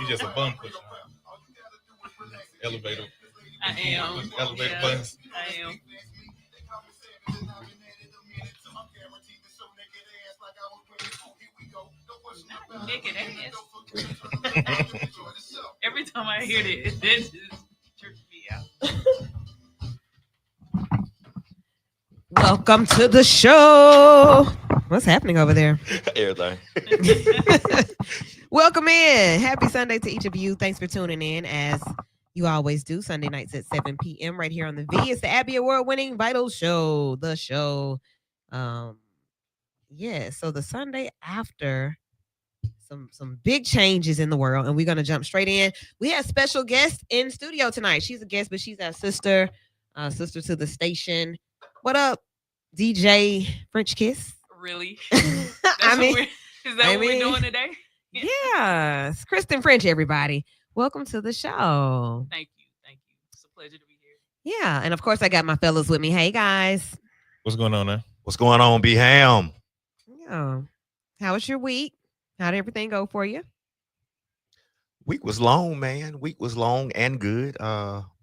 You just a bum pusher. Elevator. I am. Elevator Yeah, buttons. I am. Not naked ass. Every time I hear it, that just trips me out. Welcome to the show. What's happening over there? Everything. Welcome in. Happy Sunday to each of you. Thanks for tuning in as you always do. Sunday nights at 7 p.m. right here on the V. It's the Abby Award-winning Vital Show. The show. So the Sunday after some big changes in the world, and we're gonna jump straight in. We have special guest in studio tonight. She's a guest, but she's our sister to the station. What up, DJ French Kiss? Really? I mean, is that what we're doing today? Yes, Kristen French, everybody. Welcome to the show. Thank you. It's a pleasure to be here. Yeah, and of course I got my fellas with me. Hey guys. What's going on now? What's going on, B Ham? Yeah. How was your week? How did everything go for you? Week was long, man. Week was long and good.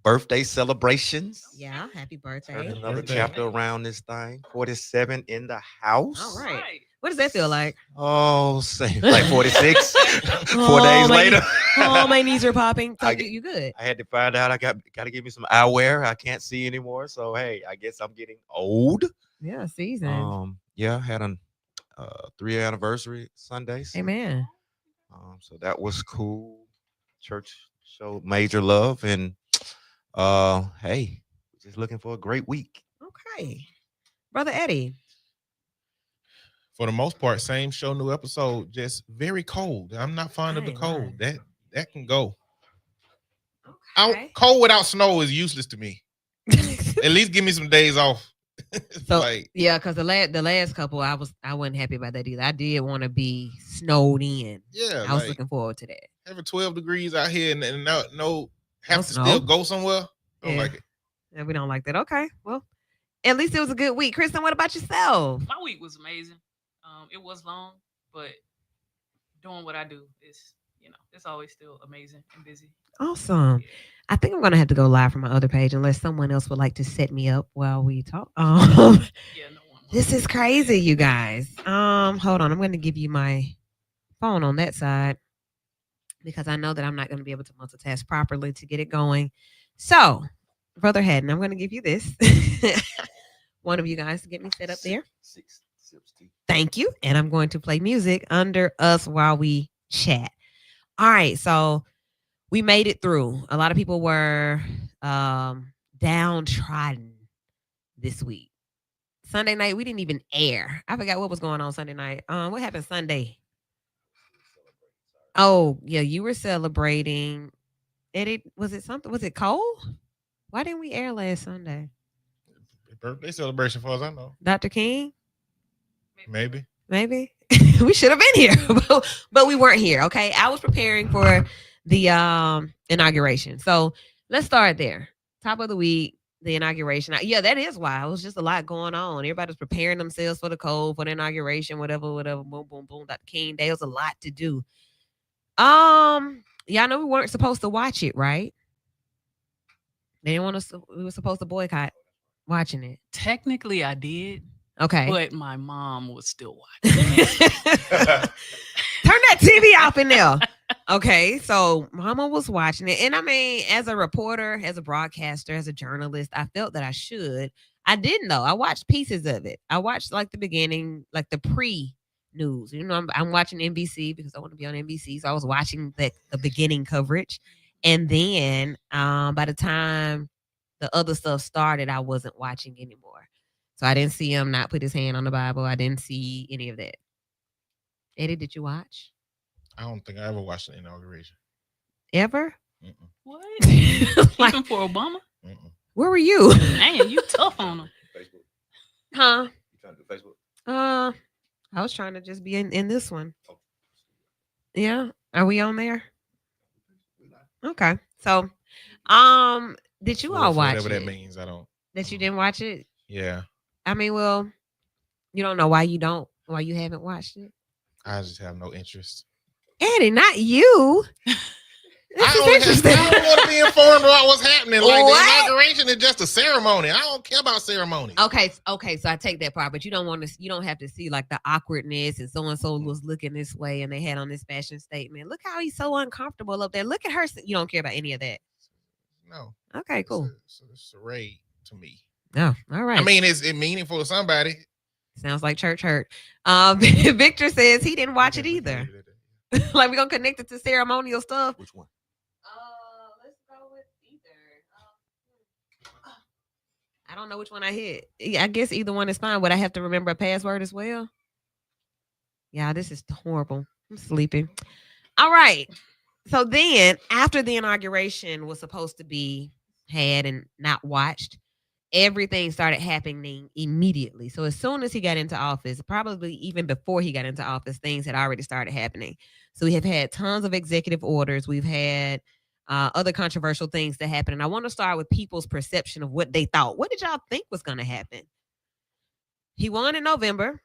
Birthday celebrations. Yeah, happy birthday. Turning another Birthday. chapter around this thing. 47 in the house. All right. What does that feel like? Oh, same like 46. 4 Oh, days my later. Oh, my knees are popping. So I you good? I had to find out I got to give me some eyewear. I can't see anymore. So hey, I guess I'm getting old. Yeah, season. Yeah, I had a 3-year anniversary Sunday. So, Amen. so that was cool. Church showed major love, and hey, just looking for a great week. Okay. Brother Eddie. For the most part, same show, new episode. Just very cold. I'm not fond of the cold. That can go. Okay. Cold without snow is useless to me. At least give me some days off. So yeah, because the last couple, I wasn't happy about that either. I did want to be snowed in. Yeah, I was looking forward to that. Having 12 degrees out here and no have to snow. still go somewhere. I don't Yeah. like it. Yeah, we don't like that. Okay, well, at least it was a good week. Kristen, what about yourself? My week was amazing. It was long, but doing what I do is, it's always still amazing and busy. Awesome. Yeah. I think I'm gonna have to go live from my other page unless someone else would like to set me up while we talk. Yeah, no one. This is crazy, you guys. Hold on. I'm going to give you my phone on that side because I know that I'm not going to be able to multitask properly to get it going. So, Brother Haddon, I'm going to give you this. One of you guys to get me set up there. 6 sips tea. Thank you. And I'm going to play music under us while we chat. All right. So we made it through. A lot of people were downtrodden this week. Sunday night, we didn't even air. I forgot what was going on Sunday night. What happened Sunday? Oh, yeah, you were celebrating. Was it something? Was it cold? Why didn't we air last Sunday? Birthday celebration, far as I know. Dr. King? Maybe. We should have been here, but we weren't here. Okay, I was preparing for the inauguration. So let's start there. Top of the week, the inauguration. Yeah, that is why. It was just a lot going on. Everybody's preparing themselves for the cold, for the inauguration, whatever. Boom, boom, boom. Dr. King Day was a lot to do. Yeah, I know we weren't supposed to watch it, right? They didn't want us. We were supposed to boycott watching it. Technically, I did. Okay. But my mom was still watching. Turn that TV off in there. Okay, so Mama was watching it. And I mean, as a reporter, as a broadcaster, as a journalist, I felt that I should. I didn't though. I watched pieces of it. I watched like the beginning, like the pre-news. I'm watching NBC because I want to be on NBC. So I was watching the beginning coverage. And then by the time the other stuff started, I wasn't watching anymore. So I didn't see him not put his hand on the Bible. I didn't see any of that. Eddie, did you watch? I don't think I ever watched the inauguration. Ever? Mm-mm. What? Like, Even for Obama? Mm-mm. where were you? Man, you tough on him. Facebook. Huh? You trying to do Facebook? I was trying to just be in this one. Yeah. Are we on there? Okay. So, did you all watch whatever it? that means? I don't. That you didn't watch it? Yeah, I mean, well, you don't know why you haven't watched it? I just have no interest. Eddie, not you. This is I interesting. don't want to be informed about what's happening. Like What? the inauguration is just a ceremony. I don't care about ceremonies. Okay, so I take that part, but you don't have to see like the awkwardness and so was looking this way and they had on this fashion statement. Look how he's so uncomfortable up there. Look at her. You don't care about any of that. No. Okay, cool. It's a charade to me. Oh, all right. I mean, is it meaningful to somebody? Sounds like church hurt. Victor says he didn't watch it either. Like we're gonna connect it to ceremonial stuff. Which one? Let's go with either. I don't know which one I hit. I guess either one is fine. Would I have to remember a password as well? Yeah, this is horrible. I'm sleeping. All right. So then, after the inauguration was supposed to be had and not watched, everything started happening immediately. So as soon as he got into office, probably even before he got into office, things had already started happening. So we have had tons of executive orders. We've had other controversial things that happen. And I want to start with people's perception of what they thought. What did y'all think was going to happen? He won in November.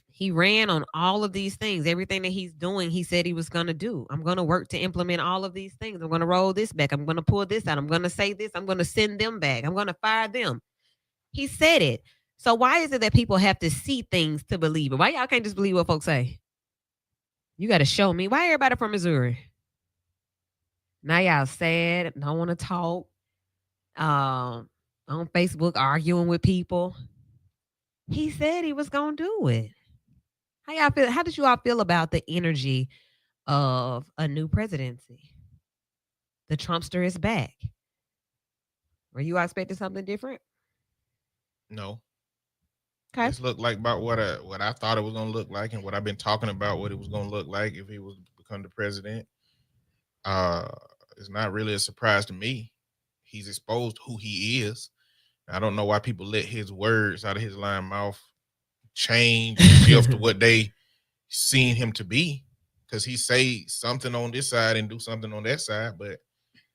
He ran on all of these things. Everything that he's doing, he said he was going to do. I'm going to work to implement all of these things. I'm going to roll this back. I'm going to pull this out. I'm going to say this. I'm going to send them back. I'm going to fire them. He said it. So why is it that people have to see things to believe it? Why y'all can't just believe what folks say? You got to show me. Why everybody from Missouri? Now y'all sad. Don't want to talk. On Facebook arguing with people. He said he was going to do it. How y'all feel? How did you all feel about the energy of a new presidency? The Trumpster is back. Were you expecting something different? No. Okay. This looked like about what I thought it was going to look like and what I've been talking about, what it was going to look like if he was become the president. It's not really a surprise to me. He's exposed who he is. I don't know why people let his words out of his lying mouth change, shift to what they seen him to be, because he say something on this side and do something on that side, but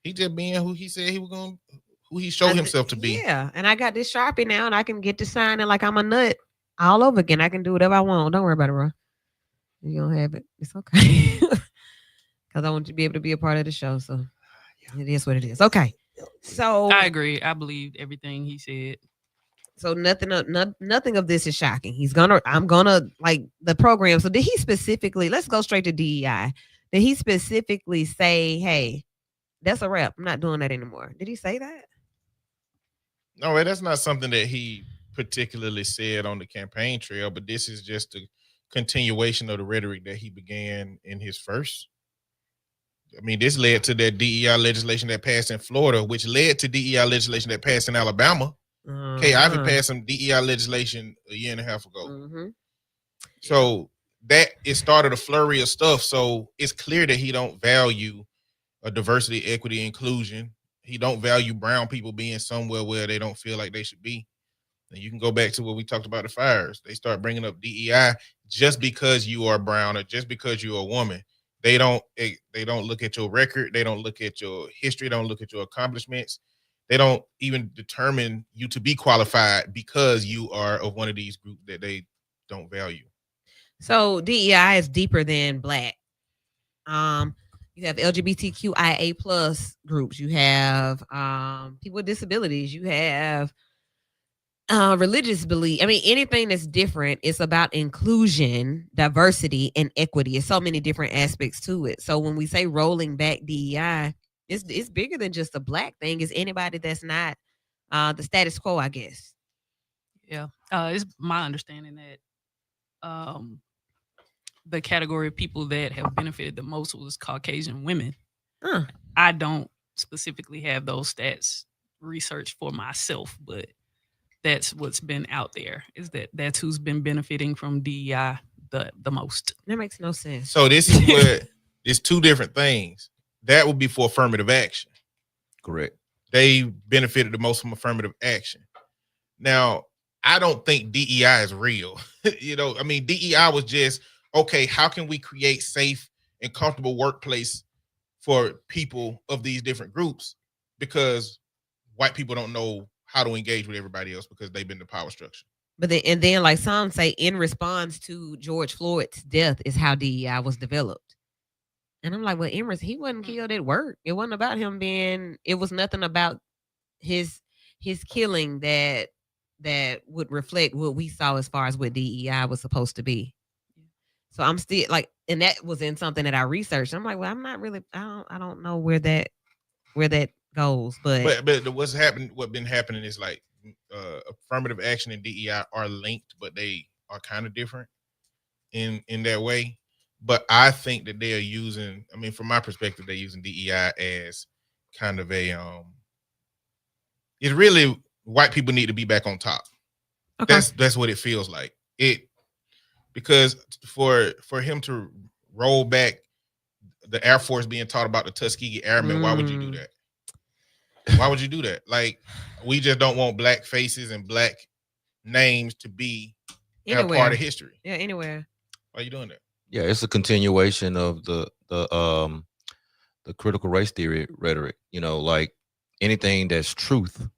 he just being who he said he was going, who he showed himself to be. Yeah, and I got this Sharpie now, and I can get to signing like I'm a nut all over again. I can do whatever I want. Don't worry about it, bro. You don't have it. It's okay, because I want you to be able to be a part of the show. So it is what it is. Okay, so I agree. I believed everything he said. So nothing of this is shocking. I'm gonna like the program. So did he specifically, let's go straight to DEI. Did he specifically say, hey, that's a wrap, I'm not doing that anymore? Did he say that? No, that's not something that he particularly said on the campaign trail, but this is just a continuation of the rhetoric that he began in his first. I mean, this led to that DEI legislation that passed in Florida, which led to DEI legislation that passed in Alabama. Kay Ivey passed some DEI legislation a year and a half ago. Mm-hmm. So that it started a flurry of stuff. So it's clear that he don't value a diversity, equity, inclusion. He don't value brown people being somewhere where they don't feel like they should be. And you can go back to what we talked about the fires. They start bringing up DEI just because you are brown or just because you're a woman. They don't look at your record. They don't look at your history. They don't look at your accomplishments. They don't even determine you to be qualified because you are of one of these groups that they don't value. So DEI is deeper than Black. You have LGBTQIA plus groups. You have people with disabilities. You have religious belief. I mean, anything that's different. It's about inclusion, diversity, and equity. It's so many different aspects to it. So when we say rolling back DEI, it's bigger than just a Black thing. It's anybody that's not the status quo, I guess. Yeah, it's my understanding that the category of people that have benefited the most was Caucasian women. I don't specifically have those stats researched for myself, but that's what's been out there, is that's who's been benefiting from DEI the most. That makes no sense. So this is what it's two different things. That would be for affirmative action. Correct. They benefited the most from affirmative action. Now, I don't think DEI is real. I mean, DEI was just, okay, how can we create safe and comfortable workplace for people of these different groups? Because white people don't know how to engage with everybody else because they've been the power structure. But then like some say, in response to George Floyd's death is how DEI was developed. And I'm like, well, Emrys, he wasn't killed at work. It wasn't about him being. It was nothing about his killing that would reflect what we saw as far as what DEI was supposed to be. So I'm still like, and that was in something that I researched. I'm like, well, I'm not really. I don't know where that goes, but what been happening is like affirmative action and DEI are linked, but they are kind of different in that way. But I think that they are using, I mean, from my perspective, they're using DEI as kind of a it's really white people need to be back on top. Okay. That's what it feels like. Because for him to roll back the Air Force being taught about the Tuskegee Airmen, why would you do that? Why would you do that? Like, we just don't want black faces and black names to be a part of history. Yeah, anywhere. Why are you doing that? Yeah, it's a continuation of the critical race theory rhetoric. You know, like anything that's truth,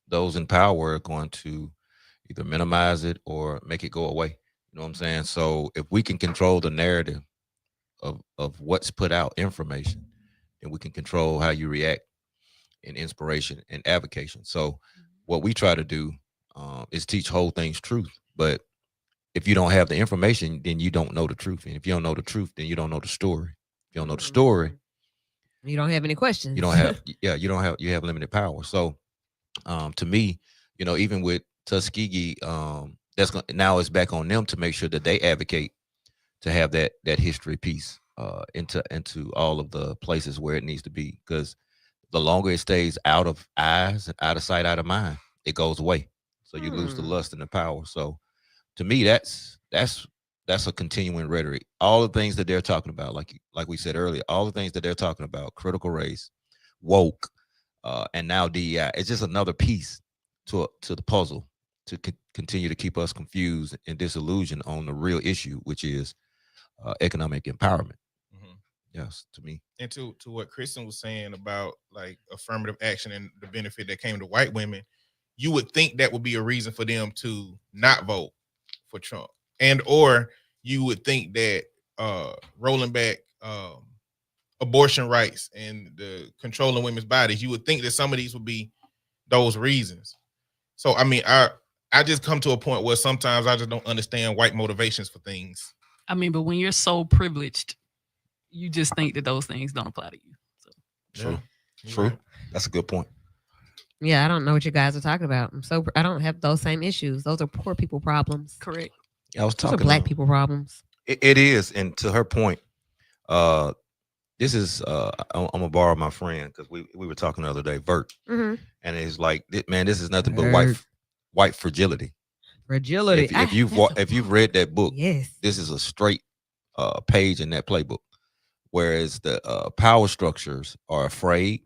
those in power are going to either minimize it or make it go away. You know what I'm saying? So if we can control the narrative of what's put out information, then we can control how you react in inspiration and advocation. So what we try to do is teach whole things truth. But if you don't have the information, then you don't know the truth. And if you don't know the truth, then you don't know the story. If you don't know the story, you don't have any questions. You don't have, you have limited power. So to me, you know, even with Tuskegee, now it's back on them to make sure that they advocate to have that history piece into all of the places where it needs to be. Because the longer it stays out of eyes, out of sight, out of mind, it goes away. So you lose the lust and the power. So to me, that's a continuing rhetoric. All the things that they're talking about, like we said earlier, all the things that they're talking about, critical race, woke, and now DEI, it's just another piece to the puzzle to continue to keep us confused and disillusioned on the real issue, which is economic empowerment. Mm-hmm. Yes, to me. And to what Kristen was saying about like affirmative action and the benefit that came to white women, you would think that would be a reason for them to not vote for Trump. And or you would think that rolling back abortion rights and the controlling women's bodies, you would think that some of these would be those reasons. So I mean, I just come to a point where sometimes I just don't understand white motivations for things. I mean, but when you're so privileged, you just think that those things don't apply to you. So. True. Right. That's a good point. Yeah, I don't know what you guys are talking about. I don't have those same issues. Those are poor people problems. Correct. I was talking. Those are black people problems. It is, and to her point, this is. I'm gonna borrow my friend because we were talking the other day, Vert, and it's like, man, this is nothing but white fragility. Fragility. If you've read that book, yes, this is a straight page in that playbook. Whereas the power structures are afraid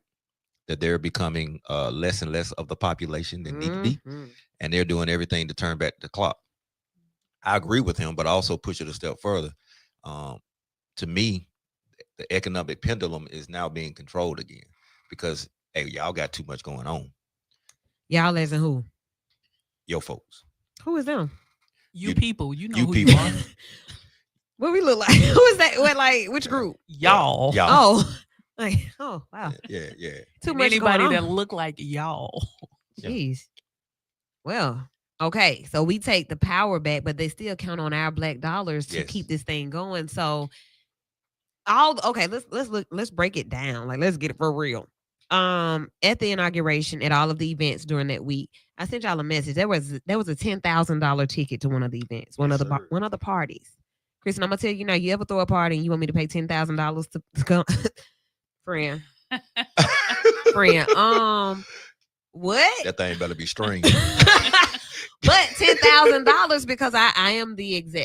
that they're becoming less and less of the population than need to be, and they're doing everything to turn back the clock. I agree with him, but I also push it a step further. To me, the economic pendulum is now being controlled again because, hey, y'all got too much going on. Y'all as in who? Your folks. Who is them? You people. You know you who people. you are. What we look like? Who is that? What, like, which group? Y'all. Oh. Like, oh, wow. Yeah. Too much anybody going on. that look like y'all. Jeez. Well, okay. So we take the power back, but they still count on our black dollars to keep this thing going. So let's break it down. Like, let's get it for real. At the inauguration, at all of the events during that week, I sent y'all a message. There was a $10,000 ticket to one of the events, one of the parties. Kristen, I'm gonna tell you now, you ever throw a party and you want me to pay $10,000 to come? Friend. What? That thing better be string. But $10,000 because I am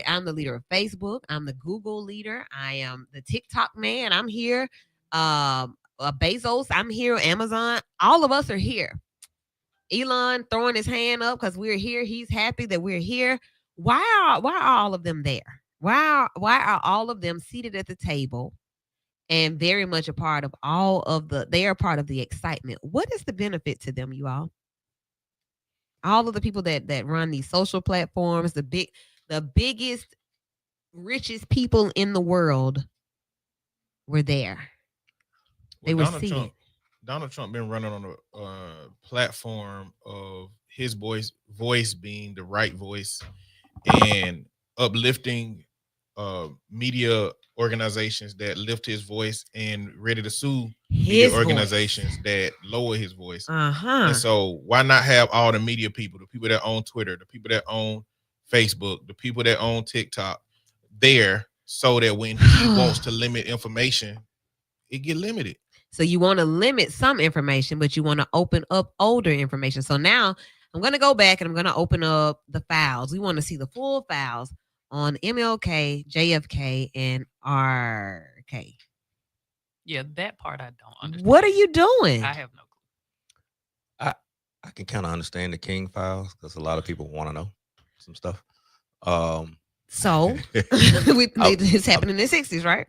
I'm the leader of Facebook. I'm the Google leader. I am the TikTok man. I'm here. Bezos, I'm here. Amazon. All of us are here. Elon throwing his hand up because we're here. He's happy that we're here. Why are all of them there? Why are all of them seated at the table and very much a part of they are part of the excitement? What is the benefit to them, you all? All of the people that run these social platforms, the biggest, richest people in the world. were there. They were seated. Donald Trump been running on a platform of his voice being the right voice and uplifting media organizations that lift his voice and ready to sue media organizations that lower his voice. And so why not have all the media people, the people that own Twitter, the people that own Facebook, the people that own TikTok there, so that when he wants to limit information, it get limited. So you want to limit some information, but you want to open up older information. So now I'm going to go back and I'm going to open up the files. We want to see the full files on MLK, JFK, and RK. Yeah, that part I don't understand. What are you doing? I have no clue. I can kind of understand the King files because a lot of people want to know some stuff. So it's happened in the 60s, right?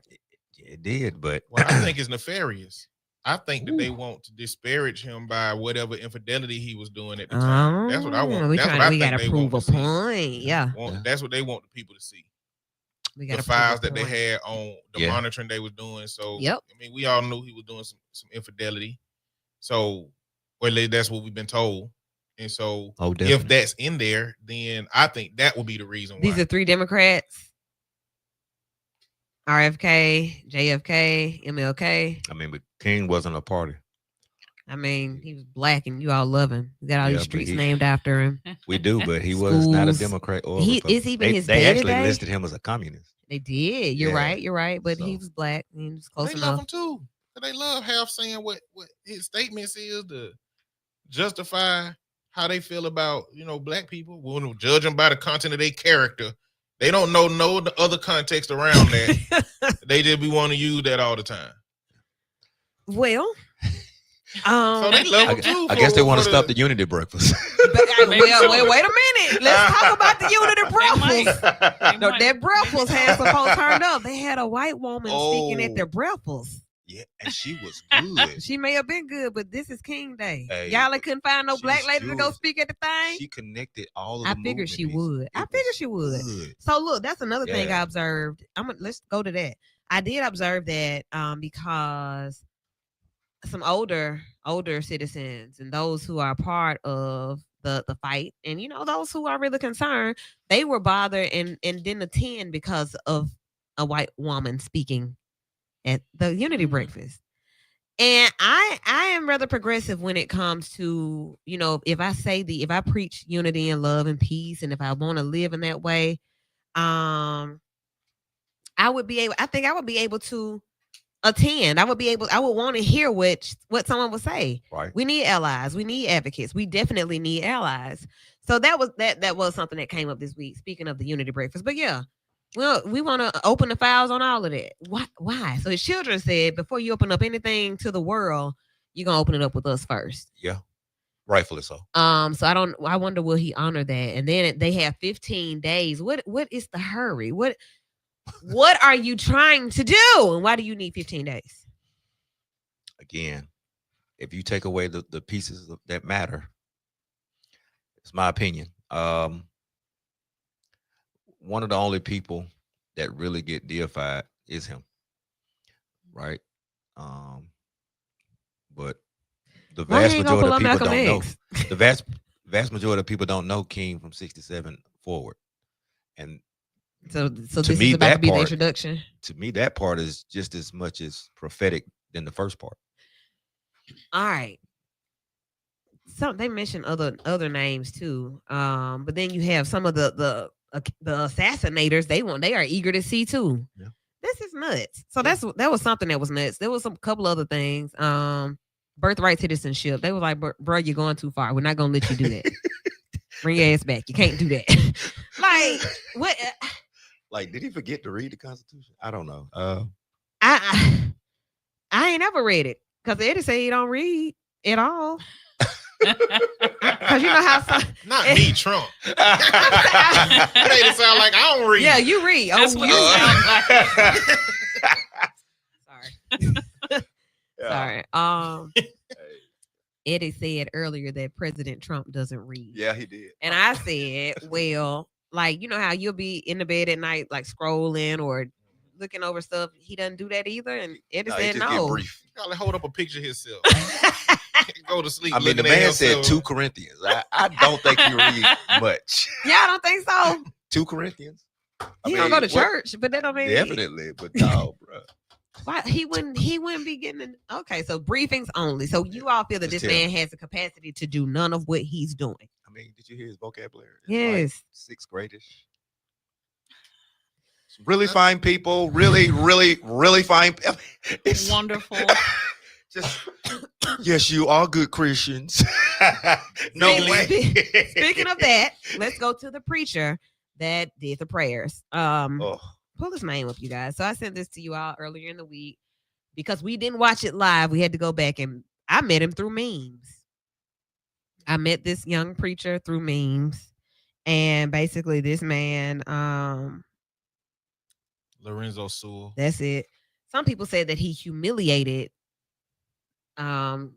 It did, but well, I think it's nefarious. I think that they want to disparage him by whatever infidelity he was doing at the time. That's what I want. We got to prove a point. Yeah. That's what they want the people to see. The files that they had on the monitoring they was doing. So, I mean, we all knew he was doing some infidelity. So, well, that's what we've been told. And so, if that's in there, then I think that would be the reason why. These are 3 Democrats. RFK, JFK, MLK. I mean, but King wasn't a party. I mean, he was black and you all love him. You got all these streets named after him. We do, but he was not a Democrat or is even his They actually listed him as a communist. They did. You're right. But he was black and he was close enough. They love him too. They love half saying what his statements is to justify how they feel about, black people. When judge them by the content of their character. They don't know no other context around that. They just be wanting to use that all the time. Well, so they love them too. I guess they want to stop the unity breakfast. Wait a minute. Let's talk about the unity breakfast. That breakfast had some folks turned up. They had a white woman speaking at their breakfast. Yeah, and she was good. She may have been good, but this is King Day. Hey, y'all couldn't find no black lady to go speak at the thing. She connected all of I figured she would. So look, that's another thing I observed. Let's go to that. I did observe that because some older citizens and those who are part of the fight, and those who are really concerned, they were bothered and didn't attend because of a white woman speaking at the unity breakfast. And I am rather progressive when it comes to, if I preach unity and love and peace, and if I want to live in that way, I would be able to attend. I would want to hear what someone would say. Right. We need allies. We need advocates. We definitely need allies. So that was something that came up this week, speaking of the unity breakfast. But yeah. Well, we want to open the files on all of that. Why? So his children said, before you open up anything to the world, you're going to open it up with us first. Yeah. Rightfully so. So I wonder, will he honor that? And then they have 15 days. What is the hurry? What are you trying to do? And why do you need 15 days? Again, if you take away the pieces that matter, it's my opinion. One of the only people that really get deified is him, right? But the vast majority of people don't know. The vast majority of people don't know King from 67 forward, and so this is about to be the introduction. To me, that part is just as much as prophetic than the first part. All right. So they mentioned other names too, but then you have some of the assassinators. They are eager to see too. Yeah. This is nuts. So that was something that was nuts. There was some couple other things. Birthright citizenship. They were like, bro, you're going too far. We're not gonna let you do that. Bring your ass back. You can't do that. Like what? Like, did he forget to read the Constitution? I don't know. I ain't ever read it because Eddie said he don't read at all. Because you know how not me, Trump. That made it sound like I don't read. Yeah, you read. That's what you Sorry. Eddie said earlier that President Trump doesn't read. Yeah, he did. And I said, well, like, you know how you'll be in the bed at night, like scrolling or looking over stuff. He doesn't do that either. And Eddie No, he said just get no. brief. Y'all hold up a picture of himself. Go to sleep. I mean, the looking at man said himself. 2 Corinthians. I don't think he read much. Y'all don't think so? 2 Corinthians. He don't go to church, but that don't mean Definitely, but no, bro. why he wouldn't be getting okay. So briefings only. So you all feel that Just this tell man has the capacity to do none of what he's doing. I mean, did you hear his vocabulary? It's Yes. like 6th gradish. Really fine people. Really, really, really fine. It's Wonderful. just yes, you are good Christians. No way. Speaking of that, let's go to the preacher that did the prayers. Oh, Pull his name up, you guys. So I sent this to you all earlier in the week because we didn't watch it live. We had to go back, and I met him through memes. I met this young preacher through memes, and basically this man, Lorenzo Sewell. that's it. Some people said that he humiliated, and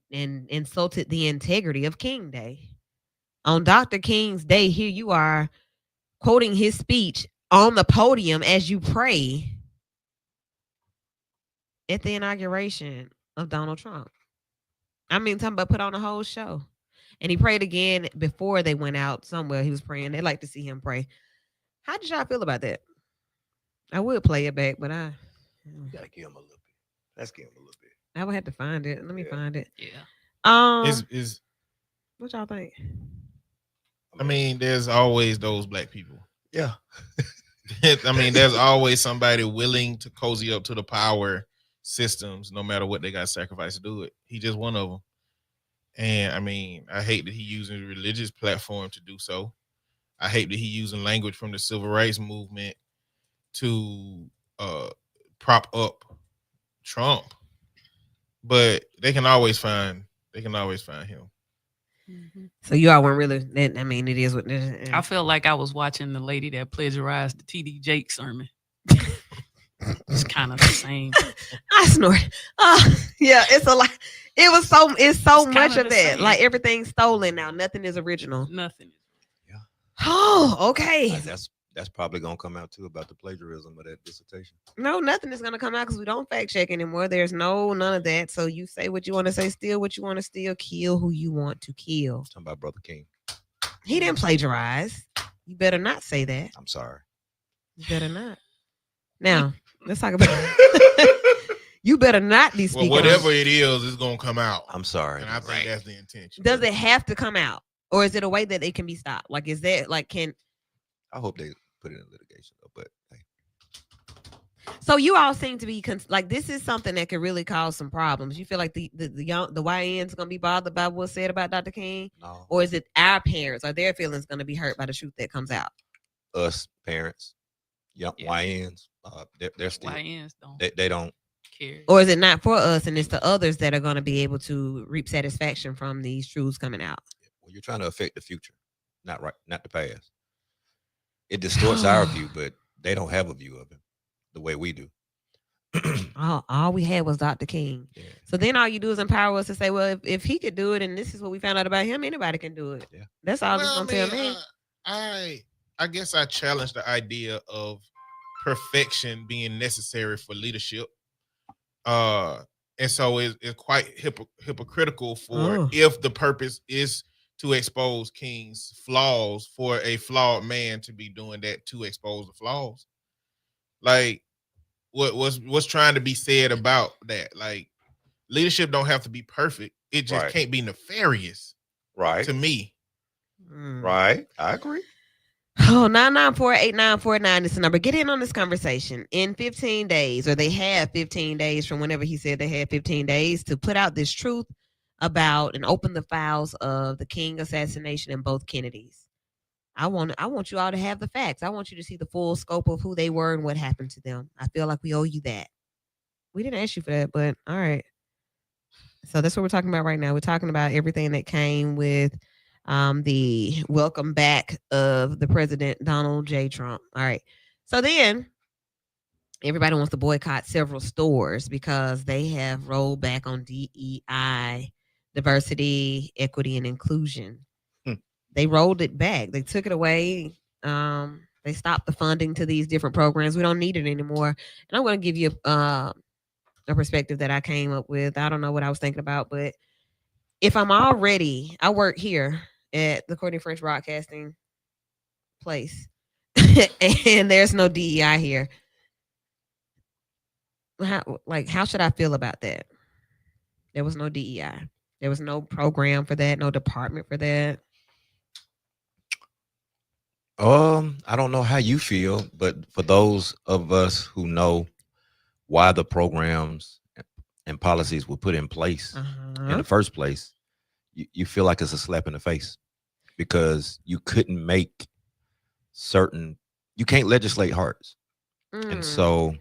insulted the integrity of King Day. On Dr. King's Day, here you are quoting his speech on the podium as you pray at the inauguration of Donald Trump. I mean, talking about put on a whole show. And he prayed again before they went out somewhere. He was praying. They like to see him pray. How did y'all feel about that? I would play it back, but you gotta give him a little bit. Let's give him a little bit. I would have to find it. Let me Yeah. find it. Yeah. Is What y'all think? I mean, there's always those black people. Yeah. I mean, there's always somebody willing to cozy up to the power systems, no matter what they got sacrificed to do it. He just one of them. And I mean, I hate that he using a religious platform to do so. I hate that he using language from the civil rights movement to prop up Trump. But they can always find him. So you all weren't really. I mean, it is what it is. I felt like I was watching the lady that plagiarized the TD Jake sermon. It's kind of the same. I snort. Yeah, it's a lot. It's so It's much kinda of the that. same. Like everything's stolen now. Nothing is original. Nothing. Oh, okay. That's probably gonna come out too about the plagiarism of that dissertation. No, nothing is gonna come out because we don't fact check anymore. There's none of that. So you say what you want to say, steal what you want to steal, kill who you want to kill. Talking about Brother King. He didn't plagiarize. You better not say that. I'm sorry. You better not. Now let's talk about. You better not be Well, speaking. whatever it is, it's gonna come out. I'm sorry. And I think that's the intention. Does it have to come out, or is it a way that it can be stopped? Like, is that like can? I hope they put it in litigation though, but hey. So you all seem to be like this is something that could really cause some problems. You feel like the YNs gonna be bothered by what's said about Dr. King, No. or is it our parents? Are their feelings gonna be hurt by the truth that comes out? Us parents, young Yeah. YNs, they're still YNs don't they don't. care. Or is it not for us and it's the others that are going to be able to reap satisfaction from these truths coming out? Well, you're trying to affect the future, not the past. It distorts our view, but they don't have a view of it the way we do. All we had was Dr. King. Yeah. So then all you do is empower us to say, well, if he could do it and this is what we found out about him, anybody can do it. Yeah. That's all it's Well, going to tell me. I guess I challenge the idea of perfection being necessary for leadership. And so it's quite hypocritical for if the purpose is to expose King's flaws, for a flawed man to be doing that to expose the flaws. Like what's trying to be said about that? Like leadership don't have to be perfect. It just Right. can't be nefarious Right. to me. Right. I agree. Oh, 994-8949 is the number. Get in on this conversation. In 15 days, or they have 15 days from whenever he said they had 15 days to put out this truth about and open the files of the King assassination and both Kennedys. I want you all to have the facts. I want you to see the full scope of who they were and what happened to them. I feel like we owe you that. We didn't ask you for that, but all right. So that's what we're talking about right now. We're talking about everything that came with the welcome back of the President Donald J. Trump. All right. So then everybody wants to boycott several stores because they have rolled back on DEI, diversity, equity, and inclusion. They rolled it back. They took it away. They They stopped the funding to these different programs. We don't need it anymore. And I'm going to give you a perspective that I came up with. I don't know what I was thinking about, but if I work here at the Courtney French Broadcasting place, and there's no DEI here. How should I feel about that? There was no DEI. There was no program for that, no department for that. I don't know how you feel, but for those of us who know why the programs and policies were put in place in the first place, you feel like it's a slap in the face because you couldn't make you can't legislate hearts. And so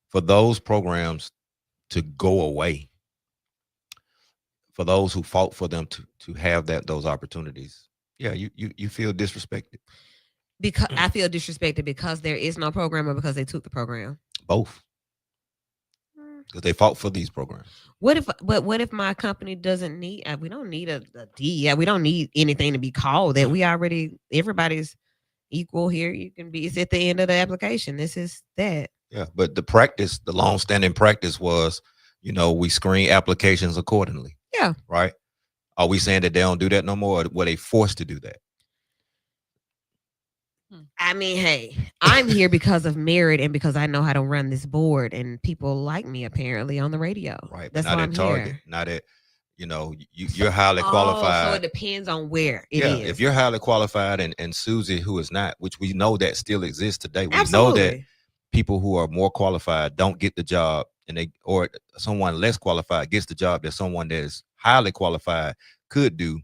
for those programs to go away, for those who fought for them to have those opportunities, yeah, you feel disrespected. Because I feel disrespected because there is no program or because they took the program? Both. Because they fought for these programs. What if my company doesn't need, we don't need a DEI, we don't need anything to be called that. Everybody's equal here. It's at the end of the application. This is that. Yeah, but the long-standing practice was, we screen applications accordingly. Yeah. Right? Are we saying that they don't do that no more, or were they forced to do that? I mean, hey, I'm here because of merit and because I know how to run this board, and people like me apparently on the radio. Right. That's not why at I'm Target. here. Not at, you're highly qualified. So it depends on where it is. If you're highly qualified and Susie, who is not, which we know that still exists today. We Absolutely. know that people who are more qualified don't get the job, or someone less qualified gets the job that someone that is highly qualified could do.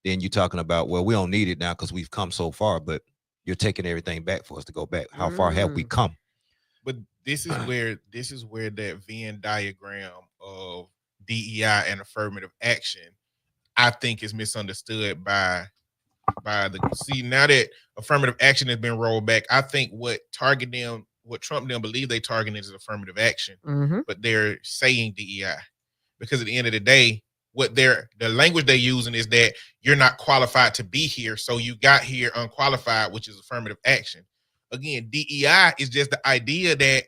Then you're talking about, well, we don't need it now because we've come so far, but you're taking everything back for us to go back. How far have we come? But this is where that Venn diagram of DEI and affirmative action, I think, is misunderstood by now that affirmative action has been rolled back. I think what Trump them believe they target is affirmative action, but they're saying DEI because at the end of the day, the language they're using is that you're not qualified to be here, so you got here unqualified, which is affirmative action. Again, DEI is just the idea that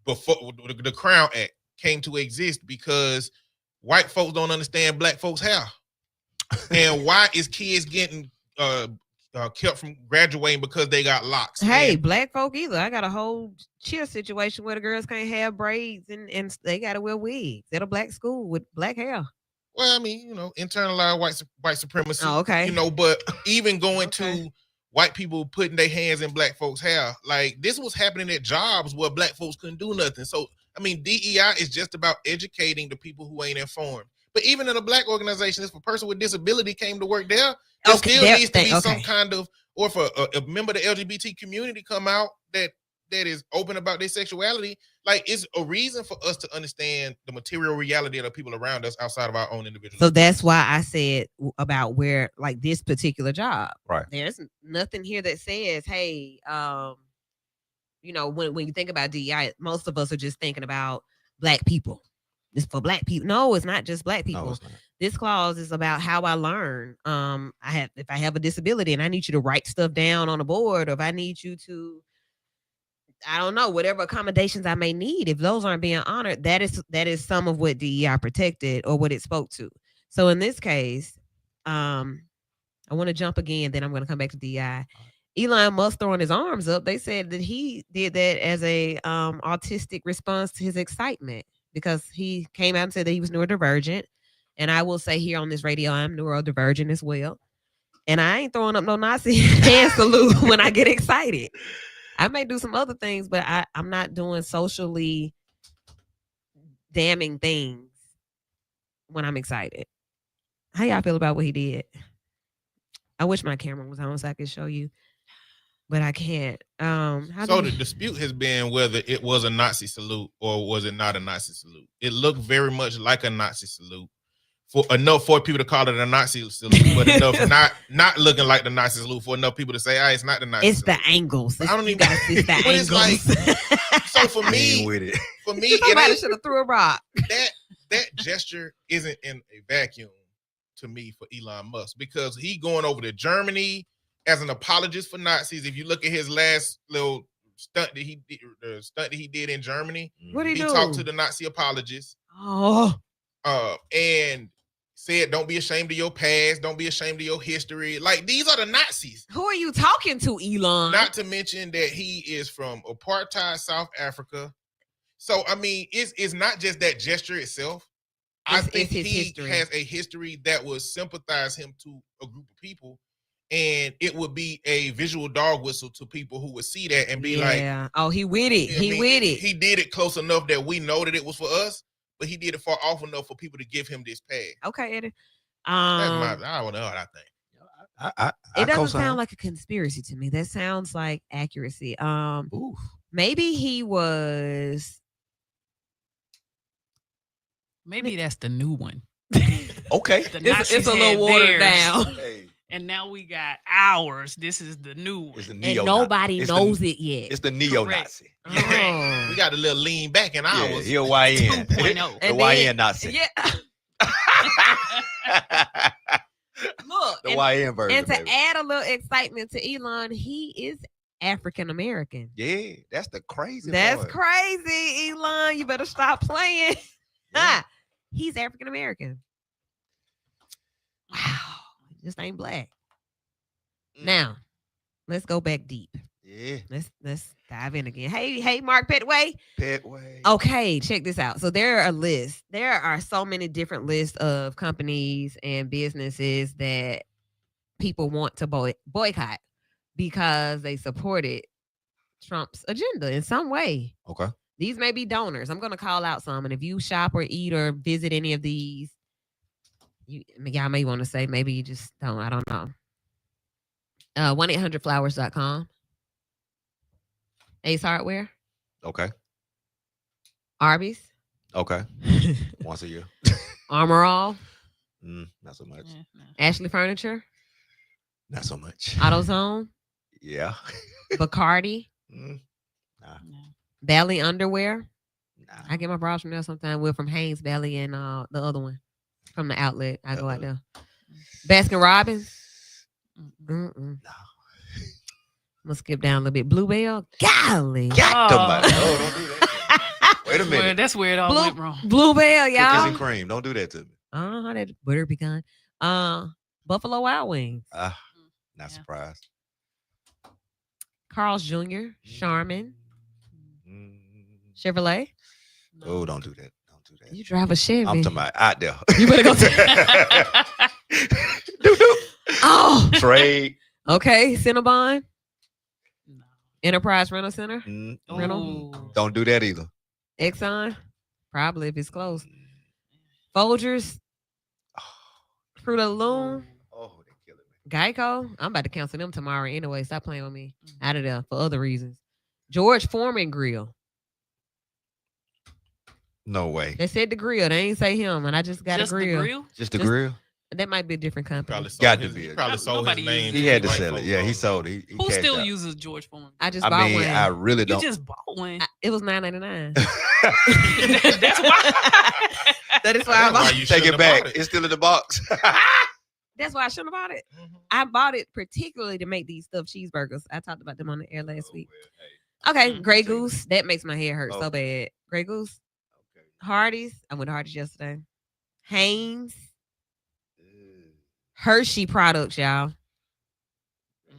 before the Crown Act came to exist because white folks don't understand black folks' hair. And why is kids getting kept from graduating because they got locks? Hey, black folk either. I got a whole cheer situation where the girls can't have braids and they got to wear wigs at a black school with black hair. Well, I mean, internalized white supremacy. Oh, okay. But even going to white people putting their hands in black folks' hair, like this was happening at jobs where black folks couldn't do nothing. So, I mean, DEI is just about educating the people who ain't informed. But even in a black organization, if a person with disability came to work there still needs to be some kind of, or if a member of the LGBT community come out that is open about their sexuality, like it's a reason for us to understand the material reality of the people around us outside of our own individual. So that's why I said about where, like, this particular job, right? There's nothing here that says, hey, when you think about DEI, most of us are just thinking about black people. It's for black people. No, it's not just black people. No, this clause is about how I learn. If I have a disability and I need you to write stuff down on a board, or if I need you to, I don't know, whatever accommodations I may need, if those aren't being honored, that is some of what DEI protected or what it spoke to. So in this case, I want to jump again, then I'm going to come back to DEI. Elon Musk throwing his arms up. They said that he did that as a autistic response to his excitement, because he came out and said that he was neurodivergent. And I will say here on this radio, I'm neurodivergent as well. And I ain't throwing up no Nazi hand salute when I get excited. I may do some other things, but I'm not doing socially damning things when I'm excited. How y'all feel about what he did? I wish my camera was on so I could show you, but I can't. The dispute has been whether it was a Nazi salute or was it not a Nazi salute. It looked very much like a Nazi salute. For people to call it a Nazi salute, but enough not looking like the Nazi salute for enough people to say, it's not the Nazi it's salute. The angles. I don't even got it's the angles. So for me, somebody should have threw a rock. That gesture isn't in a vacuum to me for Elon Musk, because he going over to Germany as an apologist for Nazis. If you look at his last little stunt that he did in Germany, What did he he do? talked to the Nazi apologists. Oh, And said, don't be ashamed of your past. Don't be ashamed of your history. Like, these are the Nazis. who are you talking to, Elon? Not to mention that he is from apartheid South Africa. So, I mean, it's not just that gesture itself. I think his he history. has a history that would sympathize him to a group of people. And it would be a visual dog whistle to people who would see that and be like, oh, he with it. I mean, with it. He did it close enough that we know that it was for us, but he did it far off enough for people to give him this pass. Okay, Eddie. I don't know what I think. I It doesn't co-sign. sound like a conspiracy to me. That sounds like accuracy. Ooh. Maybe he was. Maybe that's the new one. Okay. The It's Nazis a little had watered theirs, down, Hey, and now we got ours. This is the new one. it's the and neo. nobody it's knows the, it yet. It's the neo-Nazi. Oh. We got a little lean back in Yeah, ours. he a YN. 2.0. The And YN Nazi. Yeah. Look, The YN version. and to baby. add a little excitement to Elon, he is African American. Yeah, that's the crazy That's part. crazy, Elon. You better stop playing. Yeah. He's African American. Wow, just ain't black. Mm. Now, let's go back deep. Yeah, Let's dive in again. Hey, Mark Petway. Petway. Okay, check this out. So there are lists. There are so many different lists of companies and businesses that people want to boycott because they supported Trump's agenda in some way. Okay. These may be donors. I'm going to call out some. And if you shop or eat or visit any of these, y'all may want to say, maybe you just don't. I don't know. 1-800-Flowers.com. Ace Hardware. Okay. Arby's. Okay. Once a year. Armor All. Not so much. Yeah, no. Ashley Furniture. Not so much. AutoZone. Yeah. Bacardi. Mm, No. Valley Underwear. nah. I get my bras from there sometimes. We're from Haynes Valley and the other one from the outlet. I go out there. Baskin Robbins. Mm-mm. I'm No. gonna skip down a little bit. Bluebell. Golly. Got Oh. somebody. Oh, don't do that. Wait a That's where- minute. That's where it all went wrong. Bluebell, Cookies y'all. and cream. Don't do that to me. That butter pecan. Buffalo Wild Wings. Not Yeah. surprised. Carl's Jr. Charmin. Mm. Chevrolet. No. Oh, don't do that. Don't do that. You drive a Chevy. I'm talking about out there. You better go Doo-doo. Oh, Trade. okay. Cinnabon. No. Enterprise Rental Center. Mm, Rental. Oh. don't do that either. Exxon. Probably if it's close. Folgers. Fruit of the Loom. Oh, they're killing me. Geico. I'm about to cancel them tomorrow anyway. Stop playing with me. Mhm. Out of there for other reasons. George Foreman Grill. No way. They said the grill. They ain't say him, and I just got Just a the grill. grill? Just the Just- grill? That might be a different company. Probably sold Got to his, be. he probably sold Nobody his name. uses He had to White sell it. folks Yeah, he owned sold it. He Who cashed still out. uses George Foreman? I just I bought mean, one. I really You don't. just bought one. It was $9.99. That's why. That is why I That's why bought. you Take shouldn't it have back. bought it. It's still in the box. That's why I shouldn't have bought it. Mhm. I bought it particularly to make these stuffed cheeseburgers. I talked about them on the air last week. Okay, Mm. Grey See. Goose. That makes my head hurt so Okay. bad. Grey Goose. Okay. Hardee's. I went to Hardee's yesterday. Hanes. Ew. Hershey products, y'all.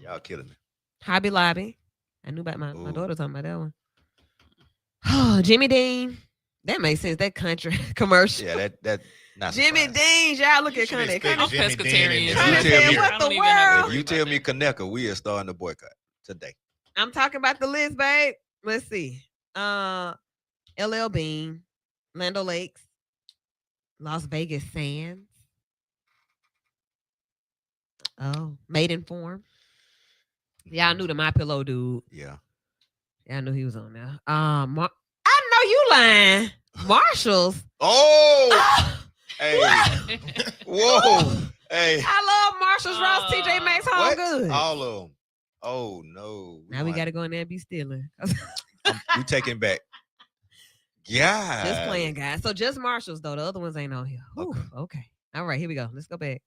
Y'all killing me. Hobby Lobby. I knew about my Ooh. daughter talking about that one. Oh, Jimmy Dean. That makes sense. That country commercial. Yeah, that not Jimmy surprised. Dean, y'all look You at should Connie. expect I'm Jimmy Dean pescatarian. and Trying to You tell say me- what I the don't even have world. If you tell me Kaneka, we are starting the boycott today. I'm talking about the list, babe. Let's see. LL Bean, Land O'Lakes, Las Vegas Sands. Oh, Maiden Form. Yeah, I knew the My Pillow dude. Yeah. Yeah, I knew he was on there. I know you lying. Marshalls. Oh, Oh, hey, what? whoa, hey. I love Marshalls, Ross, TJ Maxx, Home What? Goods. All of them. Oh no. Now we got to go in there and be stealing. We taking back. Yeah. Just playing, guys. So just Marshalls, though. The other ones ain't on here. Whew, Okay. okay. All right, here we go. Let's go back.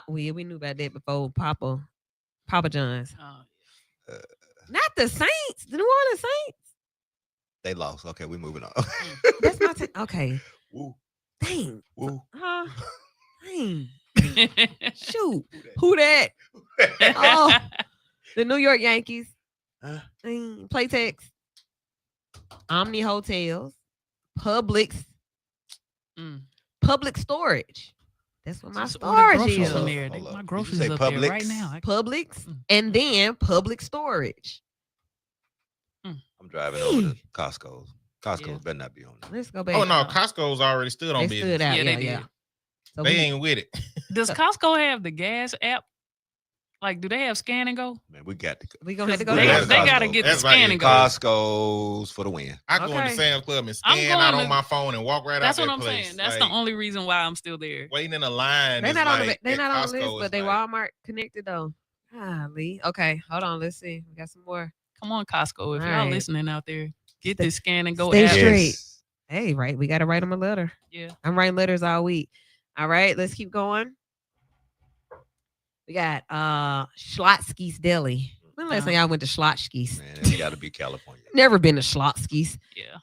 We knew about that before Papa Papa John's. Oh, Not the Saints. The New Orleans Saints. They lost. Okay, we moving on. That's my team. Okay. Woo, Dang. woo. Huh? Dang. yeah. Shoot. Who that? Oh, the New York Yankees. Huh? Playtex. Omni Hotels. Publix. Mm. Public storage. That's what my Just order storage groceries is. from Hold up, there. hold My up. Did you groceries say up there right Publix? now. Publix Mm. and then public storage. I'm driving over to Costco's. Costco's Yeah. better not be on there. Let's go back. Oh no, Costco's already stood on They business. stood out. Yeah, Yeah, they yeah. did. So They we- ain't with it. Does Costco have the gas app? Like, do they have scan and go? Man, we got to we gonna have to go. They, That's they there. got to Costco. get the That's right, scan and go. Costco's for the win. I go into Okay. Sam's Club and I'm scan out going on to- my phone and walk right That's out what that I'm place. saying. That's Like, the only reason why I'm still there. waiting in a line. They're is not on the like, they're at not on the Costco list, is but they like- Walmart connected though. Golly. Okay, hold on. Let's see. We got some more. Come on, Costco. If All y'all right. listening out there, get Stay- this scan and go stay app. straight. Hey, right. We gotta write them a letter. Yeah. I'm writing letters all week. All right, let's keep going. We got Schlotsky's Deli. When last time y'all went to Schlotsky's? Man, it's got to be California. Never been to Schlotsky's. Yeah.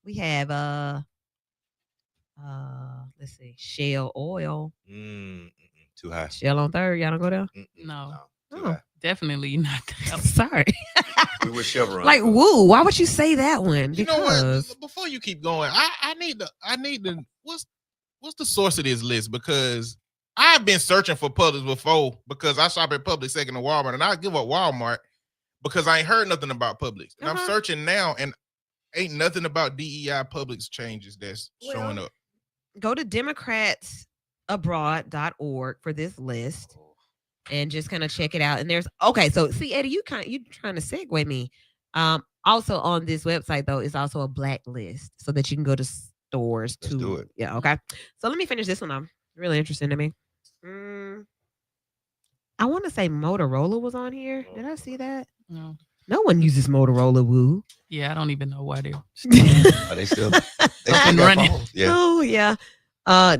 We have let's see, Shell Oil. Too high. Shell on Third. Y'all don't go there? No. Too Oh. high. Definitely not. I'm sorry. We were Chevron. Like, woo, why would you say that one? You know Because what? Before you keep going, I need the what's the source of this list? Because I've been searching for Publix before because I shop at Publix second to Walmart, and I give up Walmart because I ain't heard nothing about Publix. And I'm searching now, and ain't nothing about DEI Publix changes that's showing up. go to democratsabroad.org for this list and just kind of check it out. And there's so see, Eddie, you trying to segue me. Also on this website though is also a black list so that you can go to stores Let's to do it. Yeah, okay. So let me finish this one. I'm really interesting to me. I want to say Motorola was on here. Did I see that? No. No one uses Motorola. Woo. Yeah, I don't even know why they're. Are they still? They still got running. phones? Yeah. Oh yeah.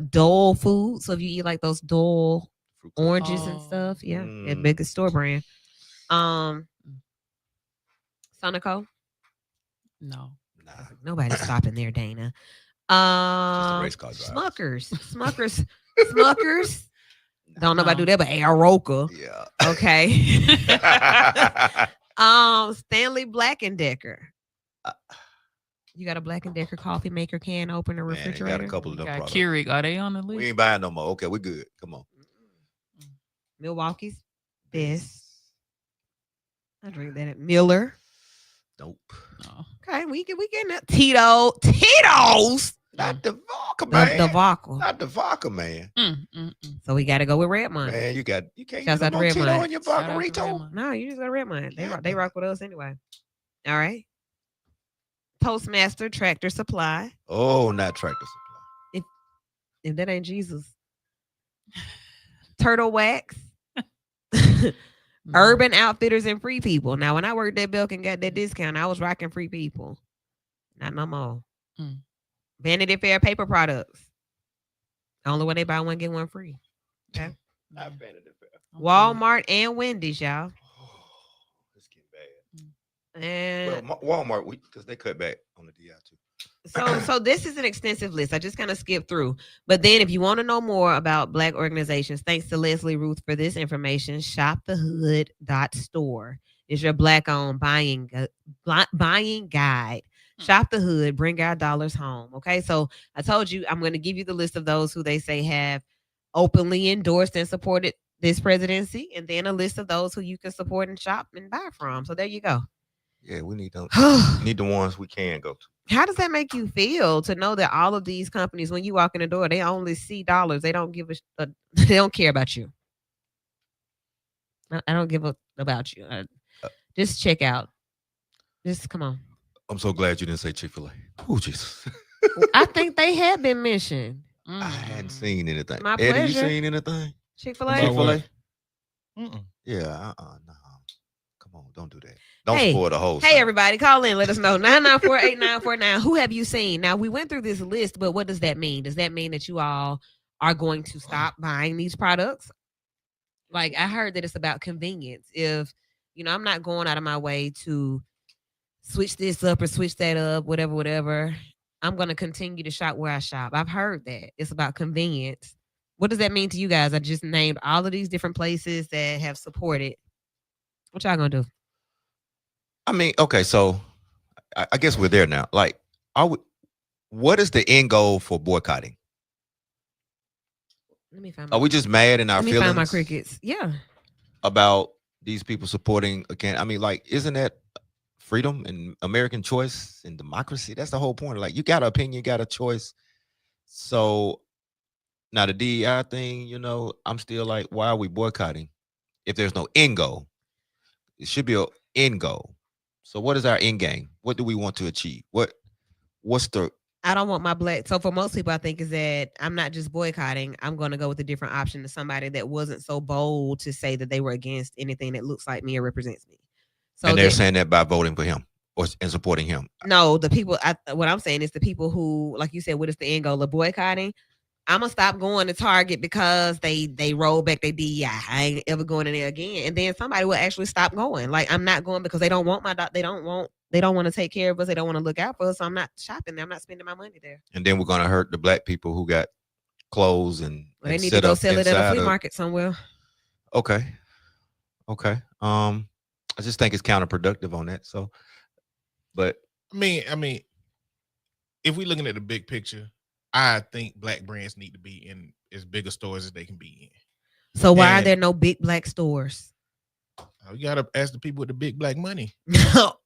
Dole food. So if you eat like those Dole Fruit oranges and Oh. stuff, yeah, Mm. biggest store brand. Sonico. No. Nah, Nobody's stopping there, Dana. just a race car driver. Smuckers. Don't nobody do that, but Aroka. Yeah. Okay. Stanley Black and Decker. You got a Black and Decker coffee maker, can opener, Man, refrigerator. got a couple of them Got products. Keurig. Are they on the list? We ain't buying no more. Okay, we good. Come on. Milwaukee's best. I drink that at Miller. Nope. No. Okay, we getting that. Tito's. Not the vodka, The man. vodka. Not the vodka, man. So we got to go with Redmond. Man, you can't Shouts use out to no Red Tito Mine. in your Shout out to vodka Redmond. No, you just go to Redmond. They Yeah. they rock with us anyway. All right. Postmaster Tractor Supply. Oh, not Tractor Supply. If that ain't Jesus. Turtle Wax. Urban Outfitters and Free People. Now, when I worked at Belk and got that discount, I was rocking Free People. Not no more. Mm. Vanity Fair paper products. Only when they buy one, get one free. Okay. Not Vanity Fair. Walmart and Wendy's, y'all. Oh, it's getting bad. And Well, Walmart, because they cut back on the DI too. so this is an extensive list. I just kind of skipped through. But then if you want to know more about Black organizations, thanks to Leslie Ruth for this information, shopthehood.store is your Black-owned buying guide. Shop the Hood, bring our dollars home. Okay, so I told you I'm going to give you the list of those who they say have openly endorsed and supported this presidency, and then a list of those who you can support and shop and buy from. So there you go. Yeah, we need them. How Need the ones we can go to. does that make you feel to know that all of these companies, when you walk in the door, they only see dollars. They don't give a they don't care about you. I don't give a about you. Just check out. Just come on. I'm so glad you didn't say Chick-fil-A. Oh, Jesus. I think they have been mentioned. Mm. I hadn't seen anything. My Eddie, you pleasure. seen anything? Chick-fil-A. About what? Chick-fil-A? Mm-mm. Yeah, no. Come on, don't do that. Don't Hey, spoil the whole Hey, thing. everybody, call in. Let us know. 994-8949. Who have you seen? Now, we went through this list, but what does that mean? Does that mean that you all are going to stop buying these products? Like I heard that it's about convenience. If I'm not going out of my way to switch this up or switch that up, whatever, whatever. I'm gonna continue to shop where I shop. I've heard that it's about convenience. What does that mean to you guys? I just named all of these different places that have supported. What y'all gonna do? I mean, okay, so I guess we're there now. Like, what is the end goal for boycotting? Let me find. Are we just mad in our Let me feelings find my crickets. Yeah. about these people supporting again? I mean, like, isn't that freedom and American choice and democracy? That's the whole point. Like, you got an opinion, you got a choice. So now the DEI thing, I'm still like, why are we boycotting if there's no end goal? It should be an end goal. So what is our end game? What do we want to achieve? What's the I don't want my black. So for most people, I think is that I'm not just boycotting. I'm going to go with a different option to somebody that wasn't so bold to say that they were against anything that looks like me or represents me. So and they're saying that by voting for him and supporting him. No, the people. What I'm saying is the people who, like you said, what is the end goal of boycotting? I'm gonna stop going to Target because they roll back their DEI. I ain't ever going in there again. And then somebody will actually stop going. Like I'm not going because they don't want they don't want to take care of us. They don't want to look out for us. So I'm not shopping there. I'm not spending my money there. And then we're gonna hurt the black people who got clothes and they need to go sell it at a flea market somewhere. Okay. I just think it's counterproductive on that. So, but I mean, if we're looking at the big picture, I think black brands need to be in as big a stores as they can be in. So why are there no big black stores? You gotta ask the people with the big black money.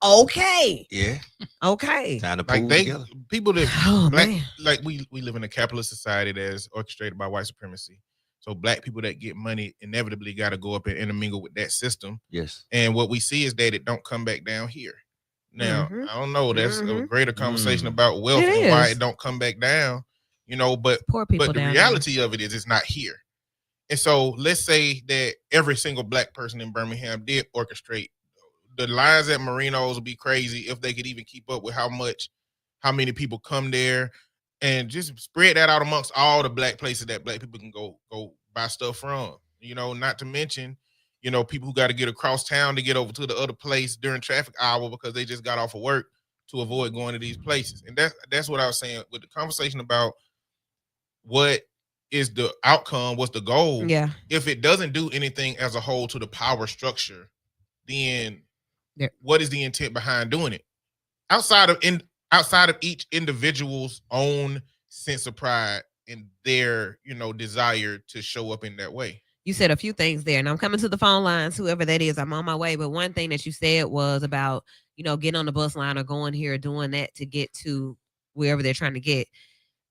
Okay. Yeah. Okay. Time to like together. People that black, like we live in a capitalist society that's orchestrated by white supremacy. So black people that get money inevitably got to go up and intermingle with that system. Yes. And what we see is that it don't come back down here. Now, I don't know. That's a greater conversation about wealth and why it don't come back down. But poor people. But the reality of it is it's not here. And so let's say that every single black person in Birmingham did orchestrate. The lines at Marino's would be crazy if they could even keep up with how many people come there, and just spread that out amongst all the black places that black people can go buy stuff from. Not to mention, people who got to get across town to get over to the other place during traffic hour because they just got off of work to avoid going to these places. And that's what I was saying with the conversation about what is the outcome, what's the goal. Yeah. If it doesn't do anything as a whole to the power structure, then what is the intent behind doing it? Outside of each individual's own sense of pride and their, desire to show up in that way. You said a few things there, and I'm coming to the phone lines, whoever that is, I'm on my way. But one thing that you said was about, getting on the bus line or going here or doing that to get to wherever they're trying to get.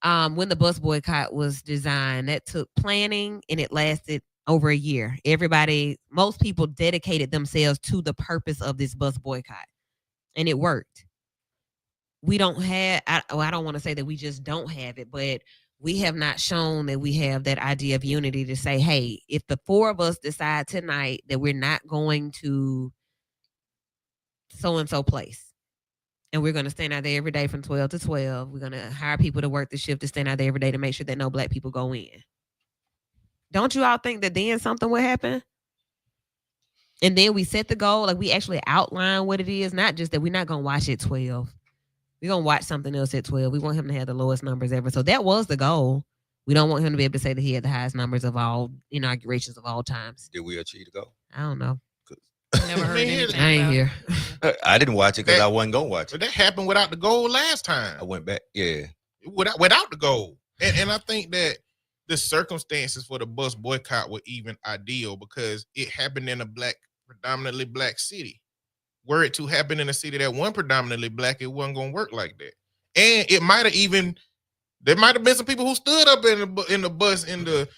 When the bus boycott was designed, that took planning and it lasted over a year. Most people dedicated themselves to the purpose of this bus boycott, and it worked. We don't have, I don't want to say that we just don't have it, but we have not shown that we have that idea of unity to say, hey, if the four of us decide tonight that we're not going to so-and-so place, and we're going to stand out there every day from 12 to 12, we're going to hire people to work the shift to stand out there every day to make sure that no black people go in. Don't you all think that then something will happen? And then we set the goal, like we actually outline what it is, not just that we're not going to watch at 12. We're going to watch something else at 12. We want him to have the lowest numbers ever. So that was the goal. We don't want him to be able to say that he had the highest numbers of all inaugurations of all times. Did we achieve the goal? I don't know. Never heard anything. I ain't here. I didn't watch it because I wasn't going to watch But it. that happened without the goal last time. I went back. Yeah. Without the goal. And I think that the circumstances for the bus boycott were even ideal because it happened in a predominantly black city. Were it to happen in a city that wasn't predominantly black, it wasn't going to work like that. And it might have there might have been some people who stood up in the bus in the,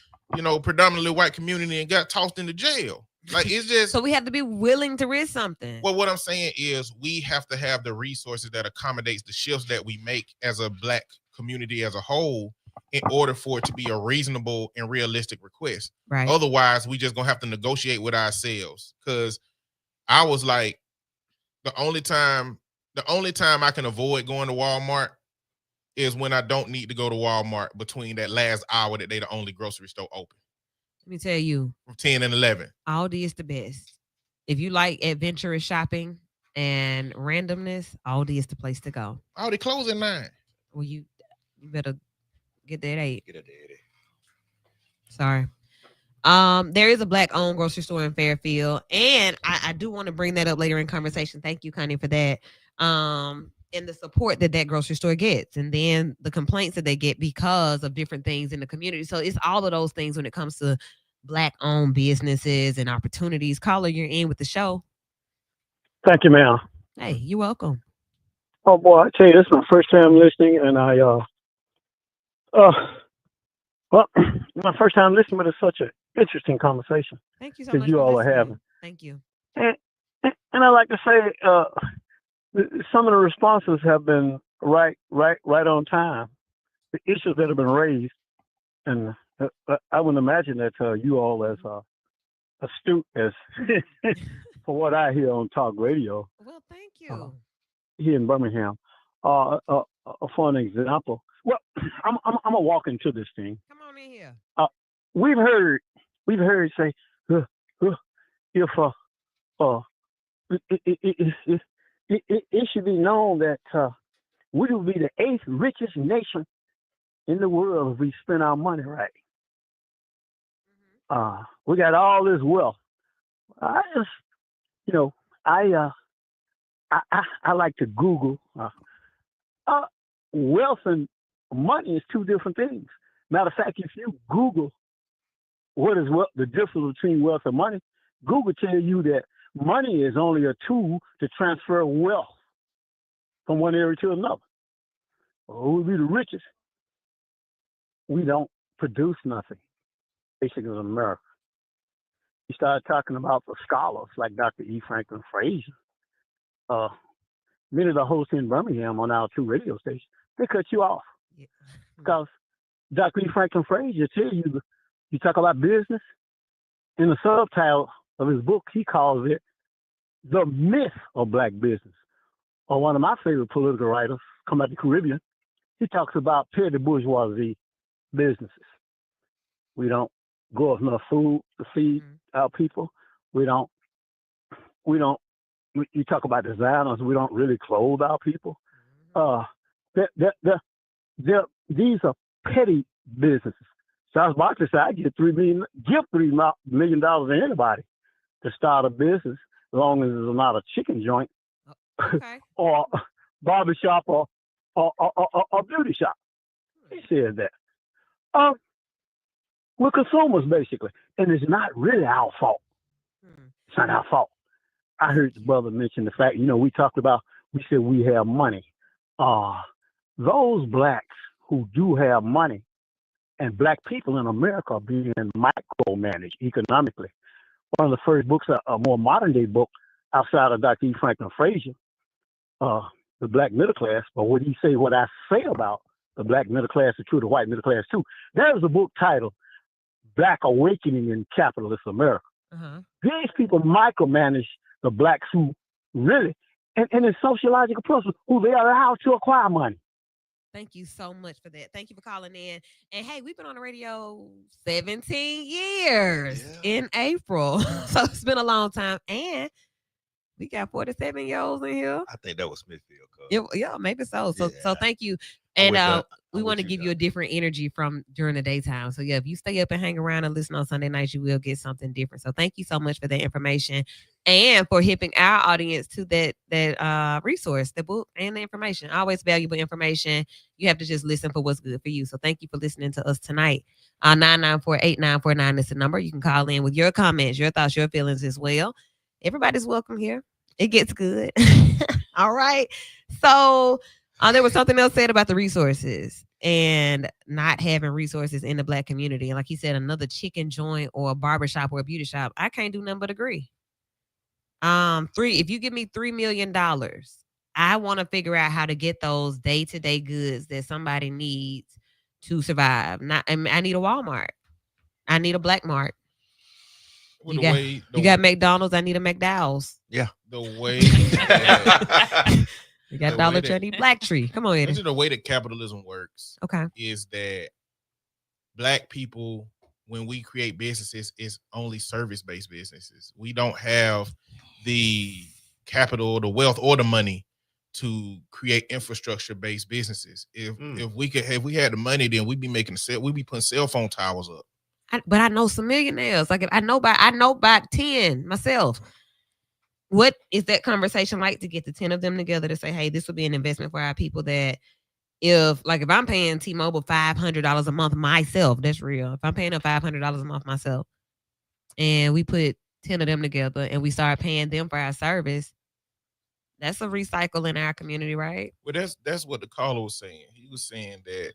predominantly white community and got tossed into jail. Like it's just. So we have to be willing to risk something. Well, what I'm saying is we have to have the resources that accommodates the shifts that we make as a black community as a whole in order for it to be a reasonable and realistic request. Right. Otherwise, we just gonna have to negotiate with ourselves. Because I was like, the only time I can avoid going to Walmart is when I don't need to go to Walmart between that last hour that they the only grocery store open. Let me tell you, from 10 and 11. Aldi is the best. If you like adventurous shopping and randomness, Aldi is the place to go. Oh, they close at 9. Well, you better get that 8. Get it, Eddie. Sorry. There is a black-owned grocery store in Fairfield, and I do want to bring that up later in conversation. Thank you, Connie, for that. And the support that grocery store gets, and then the complaints that they get because of different things in the community. So it's all of those things when it comes to black-owned businesses and opportunities. Caller, you're in with the show. Thank you, ma'am. Hey, you're welcome. Oh boy, I tell you, this is my first time listening, and well, my first time listening, but it's such an interesting conversation Thank you so that much. you for all are listening. having. Thank you. And I like to say, some of the responses have been right on time. The issues that have been raised, and I would imagine that you all as astute as for what I hear on talk radio Well, thank you. here in Birmingham, for an example. Well, I'm gonna walk into this thing. Come on in here. We've heard say if it should be known that we will be the 8th richest nation in the world if we spend our money right. We got all this wealth. I just, I like to Google. Wealth and money is two different things. Matter of fact, if you Google what is the difference between wealth and money, Google tell you that money is only a tool to transfer wealth from one area to another. Who would be the richest? We don't produce nothing, basically, in America. You start talking about the scholars like Dr. E. Franklin Frazier. Many of the hosts in Birmingham on our 2 radio stations, they cut you off. Yeah. Because Dr. E. Franklin Frazier tell you, you talk about business, in the subtitle of his book, he calls it The Myth of Black Business. Or one of my favorite political writers, come out of the Caribbean, he talks about petty bourgeoisie businesses. We don't grow enough food to feed our people. You talk about designers, we don't really clothe our people. These are petty businesses. Charles Barkley said, I give $3 million to anybody to start a business, as long as it's not a chicken joint, Okay. or barbershop, or beauty shop. He said that. We're consumers, basically, and it's not really our fault. It's not our fault. I heard the brother mention the fact, we said we have money. Those blacks who do have money, and black people in America are being micromanaged economically. One of the first books, a more modern day book outside of Dr. E. Franklin Frazier, The Black Middle Class, but what I say about the black middle class is true, the white middle class too. There's a book titled Black Awakening in Capitalist America. These people micromanage the blacks who really, and in sociological process, who they are allowed to acquire money. Thank you so much for that. Thank you for calling in. And hey, we've been on the radio 17 years in April. So it's been a long time. And we got 47-year-olds in here. I think that was Smithfield. Yeah, maybe so. So Yeah. thank you. I'm And with we want to give you a different energy from during the daytime. So yeah, if you stay up and hang around and listen on Sunday nights, you will get something different. So thank you so much for that information and for hipping our audience to that resource, the book and the information. Always valuable information. You have to just listen for what's good for you. So thank you for listening to us tonight. 994-8949 is the number. You can call in with your comments, your thoughts, your feelings as well. Everybody's welcome here. It gets good. All right. So there was something else said about the resources and not having resources in the black community. And like he said, another chicken joint or a barbershop or a beauty shop, I can't do nothing but agree. If you give me $3 million, I want to figure out how to get those day-to-day goods that somebody needs to survive. I need a Walmart. I need a Black Mart. Well, You got McDonald's, I need a McDowell's. Yeah. The way You got The Dollar way Tree, that- I need Black Tree. Come on, Eddie. the way that capitalism works Okay. is that black people, when we create businesses, it's only service-based businesses. We don't have the capital, the wealth, or the money to create infrastructure-based businesses. If we had the money, then we'd be putting cell phone towers up. But I know some millionaires. Like I know about 10 myself. What is that conversation like to get the 10 of them together to say, hey, this will be an investment for our people that if I'm paying T-Mobile $500 a month myself, that's real. If I'm paying them $500 a month myself and we put 10 of them together and we start paying them for our service, that's a recycle in our community, right? Well, that's what the caller was saying. He was saying that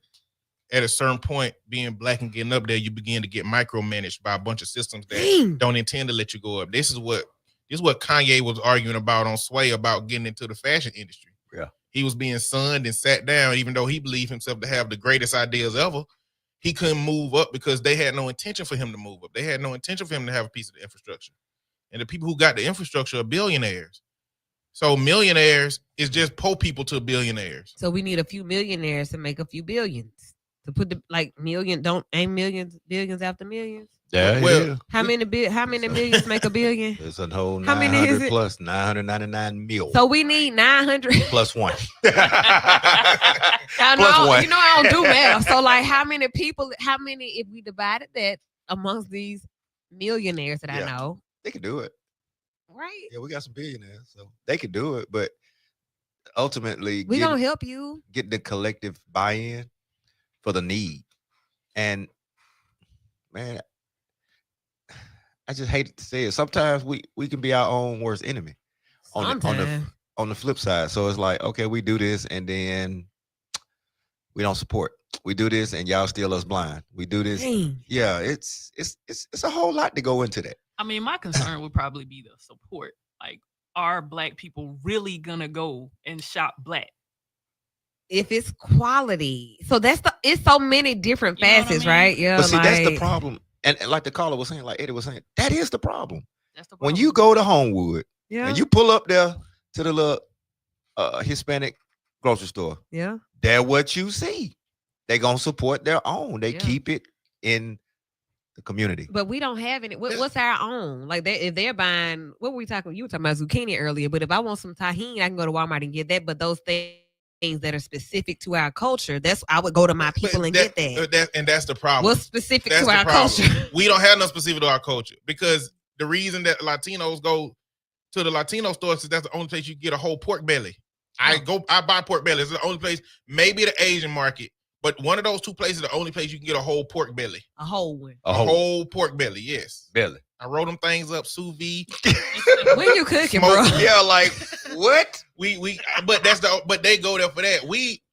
at a certain point, being black and getting up there, you begin to get micromanaged by a bunch of systems that don't intend to let you go up. This is what Kanye was arguing about on Sway about getting into the fashion industry. Yeah. He was being sunned and sat down, even though he believed himself to have the greatest ideas ever. He couldn't move up because they had no intention for him to move up. They had no intention for him to have a piece of the infrastructure. And the people who got the infrastructure are billionaires. So millionaires is just poor people to billionaires. So we need a few millionaires to make a few billions. To put the billions after millions? Yeah, well, how many millions make a billion? It's a whole How many is 900 it? plus 999 mil. So we need 900 plus one. I Plus one. You know I don't do math. So like how many if we divided that amongst these millionaires that I know? They can do it. Right. Yeah, we got some billionaires, so they can do it. But ultimately, we gonna help you get the collective buy-in for the need. And man, I just hate to say it. Sometimes we can be our own worst enemy on the flip side. So it's like, okay, we do this and then we don't support. We do this and y'all steal us blind. We do this. Dang. Yeah, it's a whole lot to go into that. I mean, my concern would probably be the support. Like, are black people really gonna go and shop black? If it's quality. So it's so many different facets, right? Yeah. But see, that's the problem. And like the caller was saying, like Eddie was saying, that is the problem. That's the problem. When you go to Homewood yeah. and you pull up there to the little Hispanic grocery store, yeah, they're what you see. They're gonna support their own. They keep it in the community. But we don't have any. What's our own? Like if they're buying, what were we talking? You were talking about zucchini earlier. But if I want some tahini, I can go to Walmart and get that. But those things that are specific to our culture, I would go to my people and get that. And that's the problem. What's specific to our culture? We don't have no specific to our culture because the reason that Latinos go to the Latino stores is that's the only place you get a whole pork belly. I buy pork belly. It's the only place, maybe the Asian market, but one of those two places is the only place you can get a whole pork belly. A whole one. A whole pork belly, yes. Belly. I roll them things up sous vide. When you cooking, bro? Yeah, like what? But they go there for that. We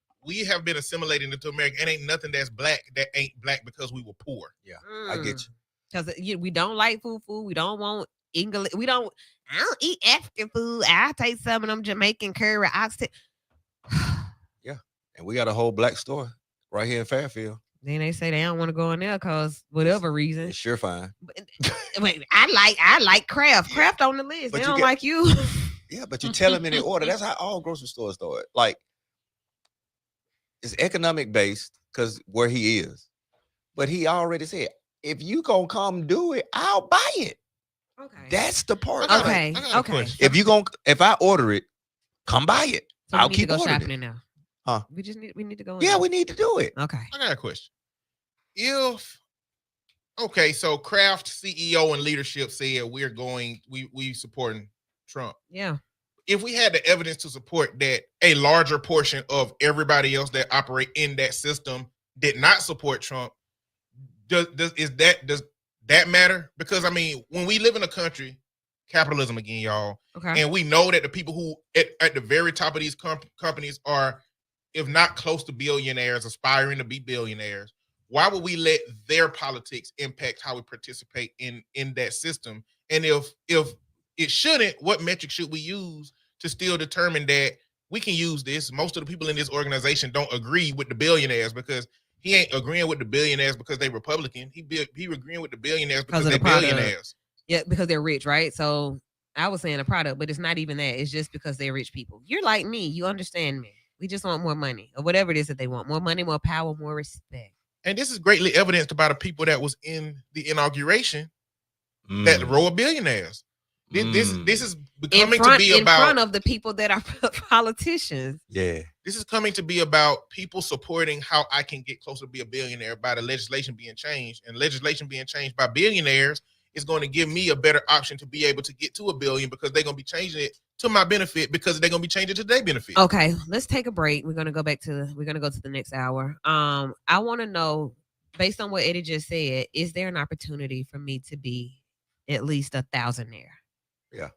have been assimilated into America, and ain't nothing that's black that ain't black because we were poor. Yeah, I get you. Because we don't like food. We don't want English. I don't eat African food. I'll take some of them Jamaican curry, oxtail. Yeah, and we got a whole black store right here in Fairfield. Then they say they don't want to go in there because whatever reason. It's sure fine. Wait, I like Kraft. Kraft on the list. But they don't like you. Yeah, but you tell them in the order. That's how all grocery stores start. Like, it's economic based because where he is. But he already said, if you gonna come do it, I'll buy it. Okay. That's the part. Okay. If I order it, come buy it. So I'll we need keep to go ordering shopping it. in now. Huh? We need to go in. Yeah, now. we need to do it. Okay. I got a question. So Kraft CEO and leadership said we supporting Trump. Yeah. If we had the evidence to support that a larger portion of everybody else that operate in that system did not support Trump, does that matter? Because I mean, when we live in a country, capitalism again, y'all, and we know that the people who at the very top of these companies are, if not close to billionaires, aspiring to be billionaires, why would we let their politics impact how we participate in that system? And if it shouldn't, what metric should we use to still determine that we can use this? Most of the people in this organization don't agree with the billionaires because he ain't agreeing with the billionaires because they Republican. He agreeing with the billionaires because they're billionaires. Yeah, because they're rich, right? So I was saying a product, but it's not even that. It's just because they're rich people. You're like me. You understand me. We just want more money or whatever it is that they want. More money, more power, more respect. And this is greatly evidenced by the people that was in the inauguration that row of billionaires. This is becoming to be in about front of the people that are politicians. Yeah. this is coming to be about people supporting how I can get closer to be a billionaire by the legislation being changed. And legislation being changed by billionaires is going to give me a better option to be able to get to $1 billion because they're going to be changing it to my benefit because they're going to be changing it to their benefit. Okay, let's take a break. We're gonna go to the next hour. I want to know, based on what Eddie just said, is there an opportunity for me to be at least a thousandaire? Yeah.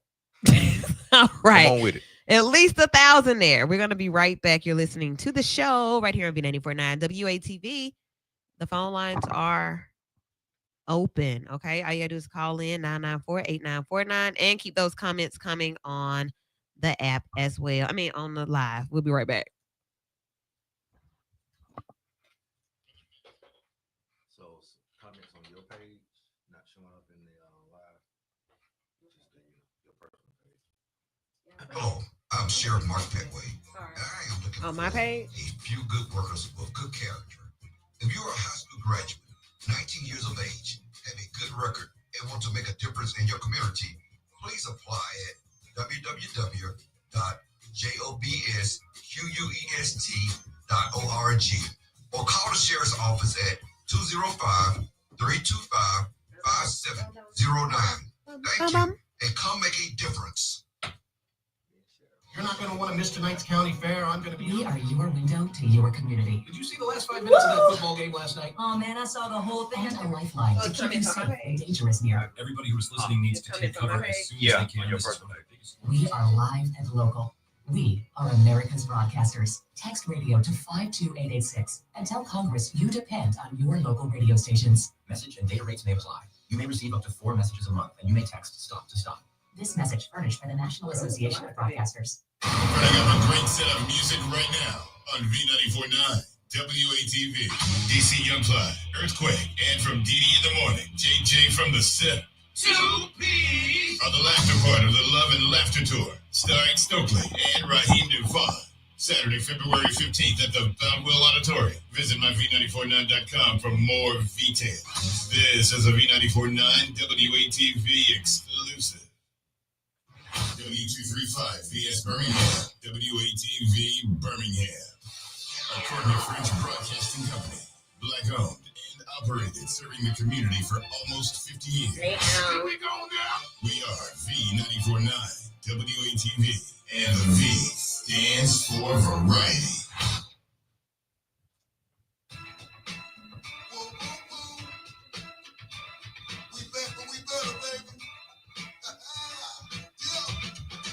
All right. Come on with it. At least 1,000 there. We're going to be right back. You're listening to the show right here on V94.9 WATV. The phone lines are open. Okay. All you gotta do is call in 994-8949 and keep those comments coming on the app as well. I mean, on the live. We'll be right back. So comments on your page not showing up in the live, which is your personal page. Hello, I'm Sheriff Mark Petway. I am looking On for my page? a few good workers of good character. If you're a high school graduate, 19 years of age, have a good record, and want to make a difference in your community, please apply at www.jobsquest.org or call the Sheriff's Office at 205-325-5709. Thank you, and come make a difference. You're not going to want to miss tonight's county fair. I'm going to be. We are your window to your community. Did you see the last 5 minutes of that football game last night? Oh man, I saw the whole thing. And a lifeline to keep you safe when danger is near. Everybody who's listening needs to take cover as soon as they can. Your personal page. We are live and local. We are America's broadcasters. Text radio to 52886 and tell Congress you depend on your local radio stations. Message and data rates may apply. You may receive up to 4 messages a month, and you may text stop to stop. This message furnished by the National Association of Broadcasters. Running up a great set of music right now on V94.9 WATV. DC Youngblood, Earthquake, and from DD in the morning, JJ from the set. 2P on the laughter part of the Love and Laughter Tour, starring Stokely and Raheem Duvall. Saturday, February 15th at the Boundwell Auditorium. Visit myv949.com for more details. This is a V94.9 WATV exclusive. W235 VS Birmingham, WATV Birmingham. A Courtney French Broadcasting Company, black owned and operated, serving the community for almost 50 years. Here we go now. We are V94.9 WATV, and the V stands for variety. We back, but we better, baby.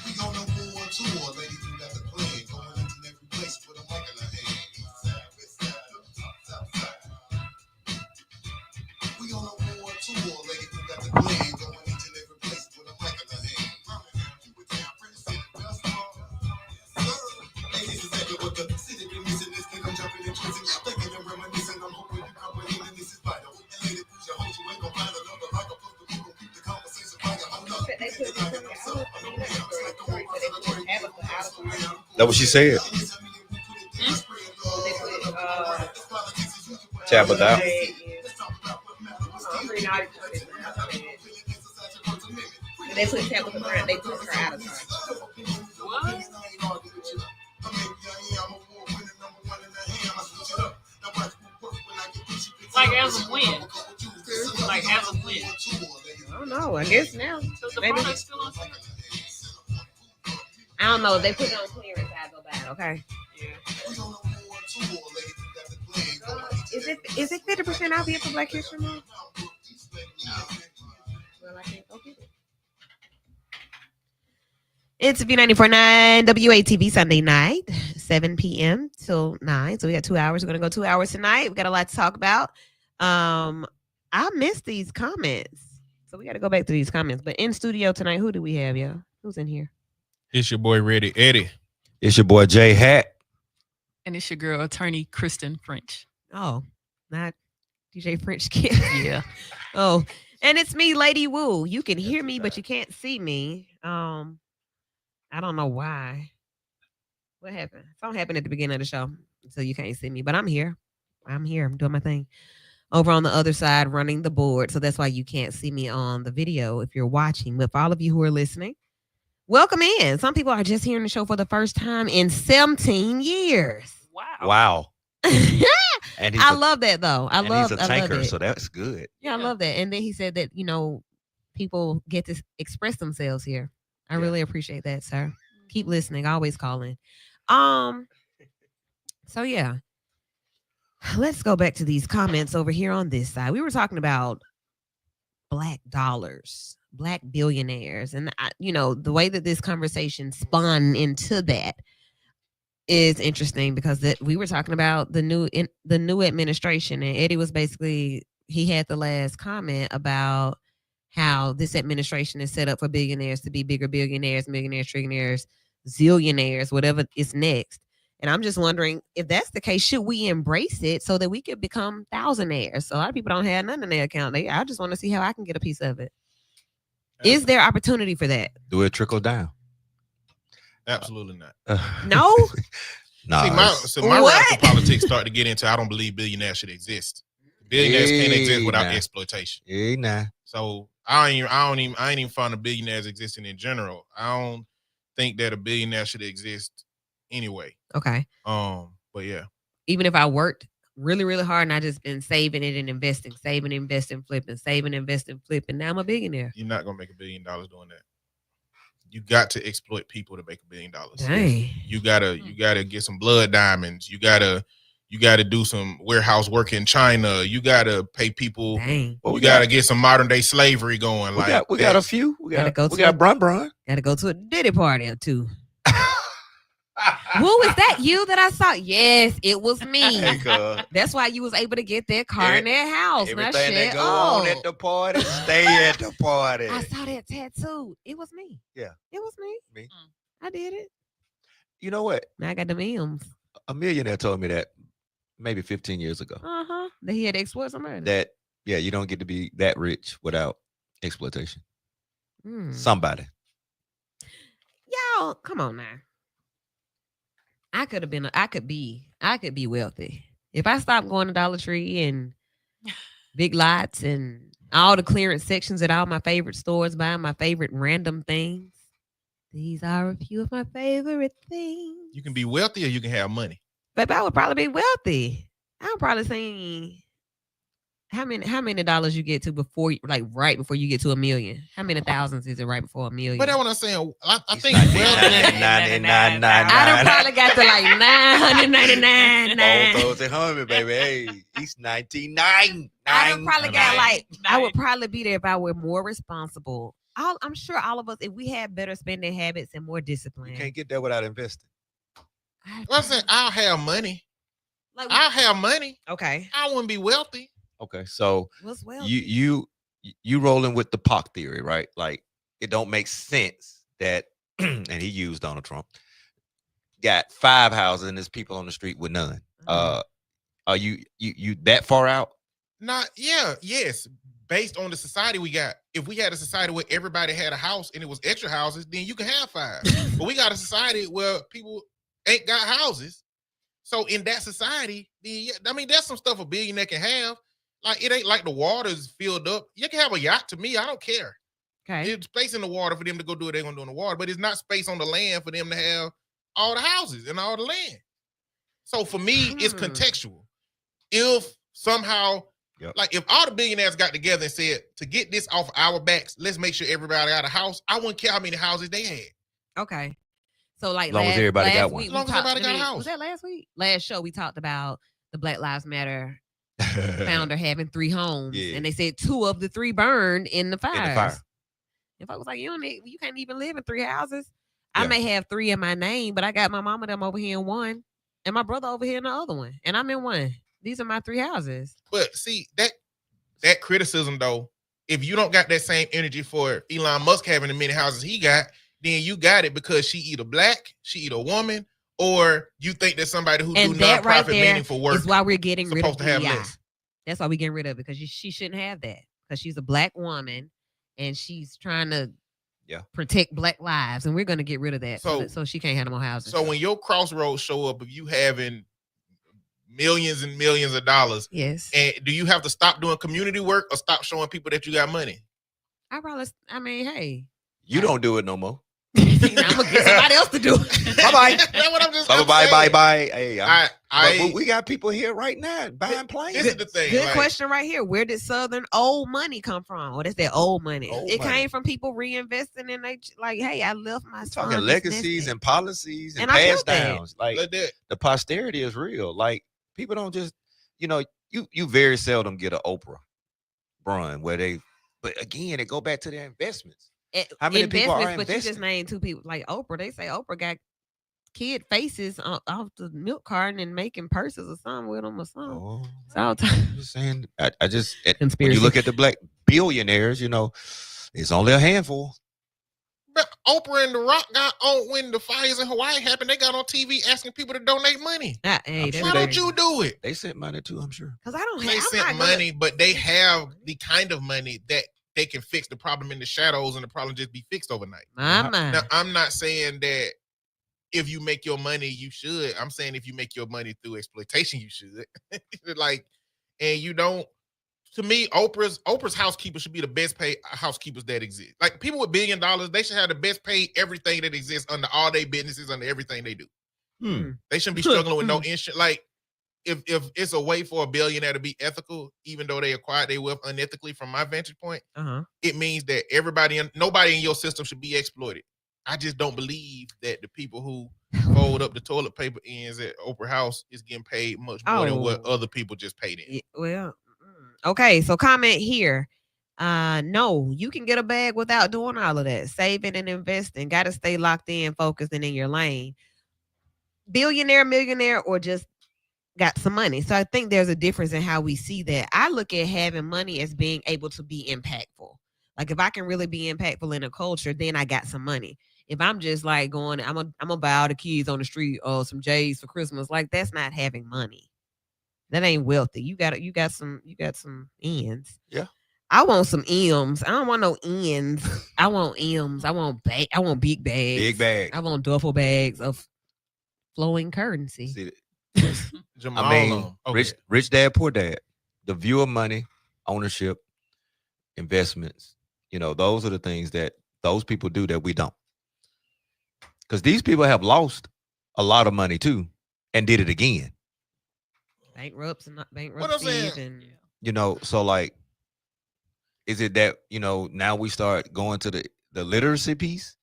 We on the war tour, ladies. We got the plan going into every place with a mic in our hand. We on a war tour, ladies. We got the plan going into every place with a mic in our hand. Ladies, exactly what the city been missing. This kid, I'm jumping and twisting, thinking and reminiscing. I'm hoping you comprehend this is vital. And lady, push your hoes, you ain't gonna find another like a puzzle. We gon' keep the conversation fire. I'm not. That what she said. Tabitha. They put Tabitha Brown. They put her out of time. Like as of when? Like as of when? I don't know. I guess now. So the Maybe. product's still on sale? I don't know. They put it on clearance. I go back. Okay. Yeah. Is it 50% off yet for Black History Month? Well, I can't go get it. It's V94.9 WATV Sunday night, 7 p.m. till 9. So we got 2 hours. We're gonna go 2 hours tonight. We got a lot to talk about. I missed these comments, so we got to go back to these comments. But in studio tonight, who do we have, y'all? Who's in here? It's your boy Ready Eddie. It's your boy Jay Hat. And it's your girl, attorney Kristen French. Oh, not DJ French Kid. Yeah. Oh, and it's me, Lady Woo. You can hear me, but you can't see me. I don't know why. What happened? Something happened at the beginning of the show, so you can't see me. But I'm here. I'm here. I'm doing my thing. Over on the other side, running the board. So that's why you can't see me on the video if you're watching. But for all of you who are listening, welcome in. Some people are just hearing the show for the first time in 17 years. Wow. And I love that though. I love he's a tanker, it. so that's good. Yeah, I love that. And then he said that, people get to express themselves here. I really appreciate that, sir. Keep listening. Always calling. So yeah. Let's go back to these comments over here on this side. We were talking about black dollars, black billionaires, and the way that this conversation spun into that is interesting because we were talking about the new administration, and Eddie was he had the last comment about how this administration is set up for billionaires to be bigger billionaires, millionaires, trillionaires, zillionaires, whatever is next. And I'm just wondering if that's the case, should we embrace it so that we could become thousandaires? So a lot of people don't have nothing in their account. I just want to see how I can get a piece of it. Is there opportunity for that? Do it trickle down? Absolutely not. No? No. See, my radical politics start to get into I don't believe billionaires should exist. Billionaires can't exist without exploitation. So I ain't even fond of billionaires existing in general. I don't think that a billionaire should exist anyway. Okay. But yeah. Even if I worked really, really hard and I just been saving it and investing, flipping, saving, investing, flipping. Now I'm a billionaire. You're not gonna make $1 billion doing that. You got to exploit people to make $1 billion. Dang. You gotta get some blood diamonds. You gotta do some warehouse work in China. You gotta pay people. Dang. Well, you gotta get some modern day slavery going. We got a few. We got Brun. Gotta go to a Diddy party or two. Who was that? You that I saw? Yes, it was me. That's why you was able to get that car in that house. Everything that go on at the party, stay at the party. I saw that tattoo. It was me. Yeah. It was me. I did it. You know what? Now I got the memes. A millionaire told me that maybe 15 years ago. That he had to exploit somebody. That, you don't get to be that rich without exploitation. Somebody. Y'all, come on now. I could be wealthy. If I stopped going to Dollar Tree and Big Lots and all the clearance sections at all my favorite stores, buying my favorite random things. These are a few of my favorite things. You can be wealthy or you can have money. But I would probably be wealthy. I'm probably saying how many dollars you get to right before you get to $1 million? How many thousands is it right before $1 million? But that's what I'm saying. I think I done probably got to like 999. Both those at baby. Hey, he's 99. I done probably got I would probably be there if I were more responsible. I'm sure all of us, if we had better spending habits and more discipline. You can't get there without investing. I'm saying I'll have money. I'll have money. Okay. I wouldn't be wealthy. Okay, so you rolling with the POC theory, right? Like it don't make sense that, and he used Donald Trump, got 5 houses and there's people on the street with none. Are you that far out? Yes. Based on the society we got, if we had a society where everybody had a house and it was extra houses, then you can have 5. But we got a society where people ain't got houses. So in that society, there's some stuff a billionaire can have. Like it ain't like the water's filled up. You can have a yacht. To me, I don't care. Okay, it's space in the water for them to go do what they're gonna do in the water, but it's not space on the land for them to have all the houses and all the land. So for me, it's contextual. If somehow, like if all the billionaires got together and said, to get this off our backs, let's make sure everybody got a house, I wouldn't care how many houses they had. Okay. So like as long as everybody got one. As long as everybody got a house. Was that last week? Last show we talked about the Black Lives Matter founder having 3 homes, and they said 2 of the 3 burned in the fires. If I was like, you can't even live in 3 houses. I may have 3 in my name, but I got my mama them over here in one, and my brother over here in the other one, and I'm in one. These are my 3 houses. But see that criticism though, if you don't got that same energy for Elon Musk having as many houses he got, then you got it because she either black, she either woman, or you think that somebody who do nonprofit meaningful work is why we're getting rid of have DEI. less. That's why we're getting rid of it, because she shouldn't have that, because she's a black woman and she's trying to protect black lives, and we're going to get rid of that so she can't have no more houses. So when your crossroads show up, if you having millions and millions of dollars. Yes. And do you have to stop doing community work or stop showing people that you got money? I mean, hey. You don't do it no more. I'm gonna get somebody else to do it. Bye-bye. That's what I'm just Bye. Hey, I we got people here right now buying planes. This is the thing. Good like, question right here. Where did Southern old money come from? What is that old money? Old It money. came from people reinvesting in they like, hey, I left my We're son talking this legacies nest and policies and And I feel pass that. downs. Like look that. the posterity is real. Like people don't just, you very seldom get an Oprah run where they, but again, it go back to their investments. How many people are investments, but you just investing? named two people like Oprah. They say Oprah got kid faces off the milk carton and making purses or something with them or something. Oh, It's all time. I'm just saying. I just when Conspiracy. you look at the black billionaires, it's only a handful. But Oprah and The Rock got on when the fires in Hawaii happened. They got on TV asking people to donate money. Hey, I'm that's sure Why they- don't you do it? They sent money too, I'm sure. Because I don't have They I'm sent not gonna- money, but they have the kind of money that they can fix the problem in the shadows, and the problem just be fixed overnight. My mind. Now, I'm not saying that if you make your money, you should. I'm saying if you make your money through exploitation, you should. And you don't. To me, Oprah's housekeepers should be the best paid housekeepers that exist. Like people with $1 billion, they should have the best paid everything that exists under all their businesses, under everything they do. They shouldn't be struggling with no insurance. Like if it's a way for a billionaire to be ethical, even though they acquired their wealth unethically, from my vantage point, it means that nobody in your system should be exploited. I just don't believe that the people who fold up the toilet paper ends at Oprah House is getting paid much more than what other people just paid in. Well, okay. So comment here. No, you can get a bag without doing all of that. Saving and investing. Got to stay locked in, focused, and in your lane. Billionaire, millionaire, or just got some money. So I think there's a difference in how we see that. I look at having money as being able to be impactful. Like if I can really be impactful in a culture, then I got some money. If I'm just like going, I'm gonna buy all the kids on the street some J's for Christmas, like that's not having money. That ain't wealthy. You got some ends. Yeah. I want some M's. I don't want no ends. I want M's. I want big bags. Big bag. I want duffel bags of flowing currency. See, Jamal, I mean, rich dad, poor dad. The view of money, ownership, investments. Those are the things that those people do that we don't. Because these people have lost a lot of money too, and did it again. Bankrupts and not What I'm bankruptcies saying? and So like, is it that now we start going to the literacy piece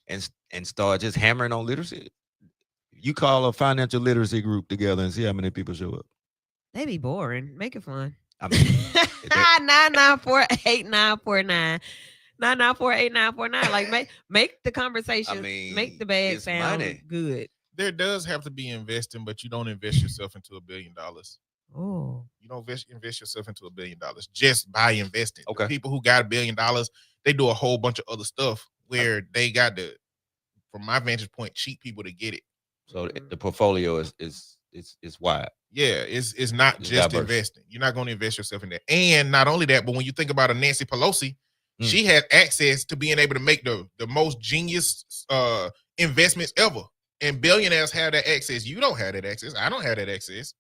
and start just hammering on literacy? You call a financial literacy group together and see how many people show up. they be boring. Make it fun. I mean, 994-8949. 994-8949. Like make the conversation, make the bag it's sound money. good. There does have to be investing, but you don't invest yourself into $1 billion. Oh, You don't invest yourself into $1 billion just by investing. Okay. The people who got $1 billion, they do a whole bunch of other stuff where they got from my vantage point, cheat people to get it. So the portfolio is wide. Yeah, it's not It's just diverse. investing. You're not going to invest yourself in that. And not only that, but when you think about a Nancy Pelosi, she had access to being able to make the most genius investments ever. And billionaires have that access. You don't have that access. I don't have that access.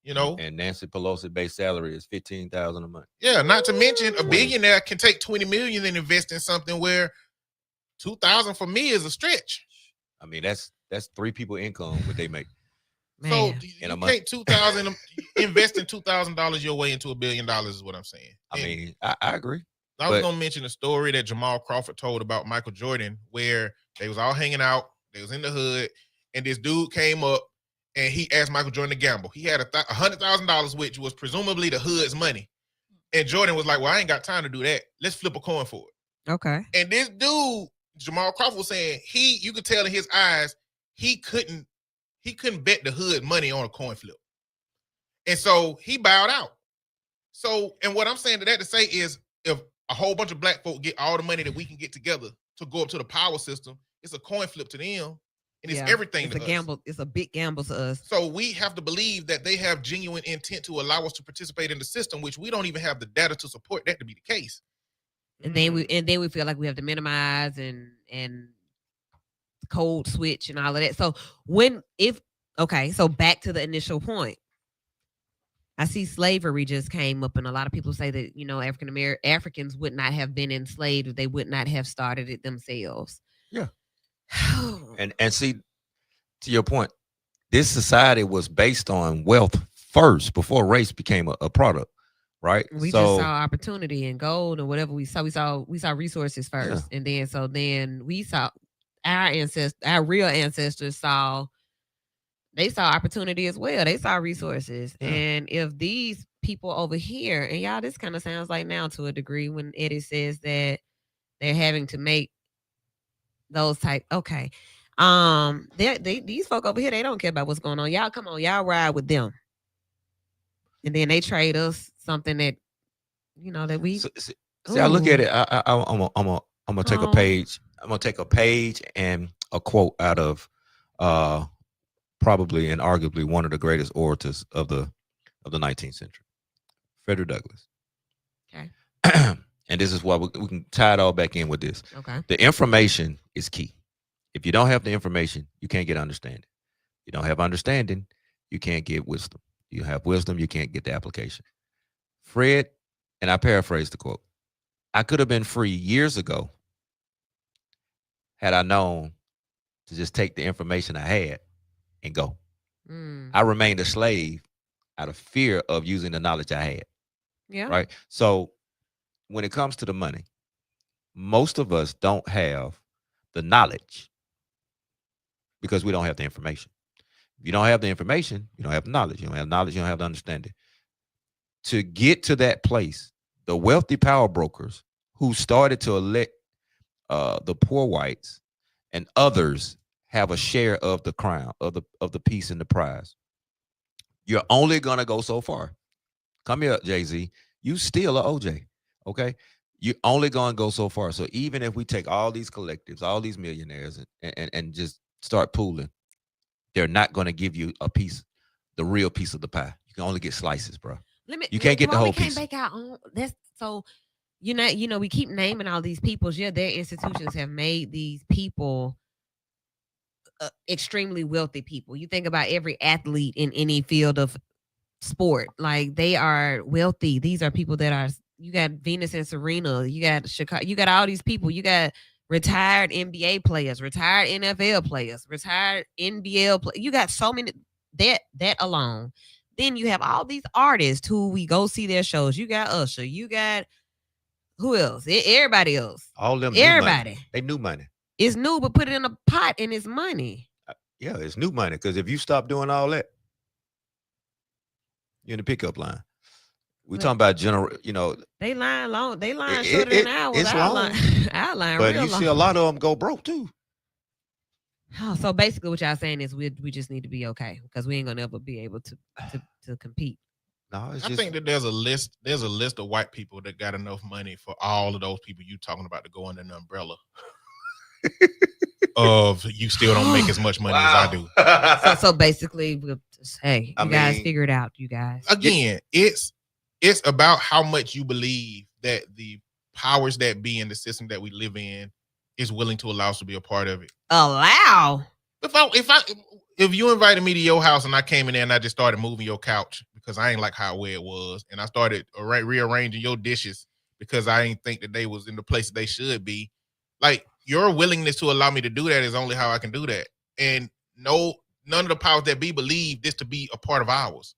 And Nancy Pelosi base salary is $15,000 a month. Yeah, not to mention a billionaire can take $20 million and invest in something where $2,000 for me is a stretch. I mean, that's 3 people income what they make. So man. you In a month. take $2,000, investing $2,000 your way into $1 billion is what I'm saying. I And mean, I agree. I was but- gonna mention a story that Jamal Crawford told about Michael Jordan, where they was all hanging out, they was in the hood, and this dude came up and he asked Michael Jordan to gamble. He had $100,000, which was presumably the hood's money. And Jordan was like, "Well, I ain't got time to do that. Let's flip a coin for it." Okay. And this dude, Jamal Crawford, was saying you could tell in his eyes he couldn't bet the hood money on a coin flip. And so he bowed out. So, and what I'm saying to that to say is, if a whole bunch of black folk get all the money that we can get together to go up to the power system, it's a coin flip to them, and it's everything It's to a us. gamble. It's a big gamble to us. So we have to believe that they have genuine intent to allow us to participate in the system, which we don't even have the data to support that to be the case. And then we feel like we have to minimize and code switch and all of that. So so back to the initial point. I see slavery just came up, and a lot of people say that, you know, Africans would not have been enslaved if they would not have started it themselves. Yeah. and see, to your point, this society was based on wealth first before race became a product, right? We just saw opportunity and gold and whatever we saw. We saw resources first, and then we saw our real ancestors saw opportunity as well. They saw resources, and if these people over here, and y'all, this kind of sounds like now to a degree when Eddie says that they're having to make those type. Okay. These folk over here, they don't care about what's going on. Y'all come on, y'all ride with them. And then they trade us something that, you know, that we see, I look at it. I'm gonna take a page. I'm gonna take a page and a quote out of probably and arguably one of the greatest orators of the 19th century, Frederick Douglass. Okay. And this is why we can tie it all back in with this. Okay. The information is key. If you don't have the information, you can't get understanding. You don't have understanding, you can't get wisdom. You have wisdom, you can't get the application. Fred, and I paraphrase the quote, I could have been free years ago had I known to just take the information I had and go. I remained a slave out of fear of using the knowledge I had. Yeah. Right. So when it comes to the money, most of us don't have the knowledge because we don't have the information. If you don't have the information, you don't have the knowledge. You don't have knowledge, you don't have the understanding. To get to that place, the wealthy power brokers who started to elect the poor whites and others have a share of the crown, of the piece and the prize. You're only gonna go so far. Come here, Jay-Z. You still a OJ, okay? You're only gonna go so far. So even if we take all these collectives, all these millionaires, and just start pooling, they're not gonna give you a piece, the real piece of the pie. You can only get slices, bro. You can't get the whole piece. Make our own. That's so. You know, we keep naming all these peoples. Yeah, their institutions have made these people extremely wealthy people. You think about every athlete in any field of sport, like they are wealthy. These are people that are. You got Venus and Serena. You got Chicago. You got all these people. You got retired NBA players, retired NFL players, retired NBL players. You got so many. That alone. Then you have all these artists who we go see their shows. You got Usher. You got who else? Everybody else. All them. Everybody. They new money. It's new, but put it in a pot and it's money. Yeah, it's new money. Because if you stop doing all that, you're in the pickup line. We talking about general, you know. They line long. They line shorter than ours. It's long. Our line but real you long. see a lot of them go broke too. Oh, so basically, what y'all saying is we just need to be okay because we ain't gonna ever be able to compete. No, it's I think that there's a list of white people that got enough money for all of those people you talking about to go under an umbrella of you still don't make as much money as I do. So basically, we'll just, hey, you guys figure it out. You guys. Again, it's about how much you believe that the powers that be in the system that we live in is willing to allow us to be a part of it. Allow. If you invited me to your house and I came in there and I just started moving your couch because I ain't like how where it was, and I started rearranging your dishes because I ain't think that they was in the place they should be, like your willingness to allow me to do that is only how I can do that. And none of the powers that be believe this to be a part of ours.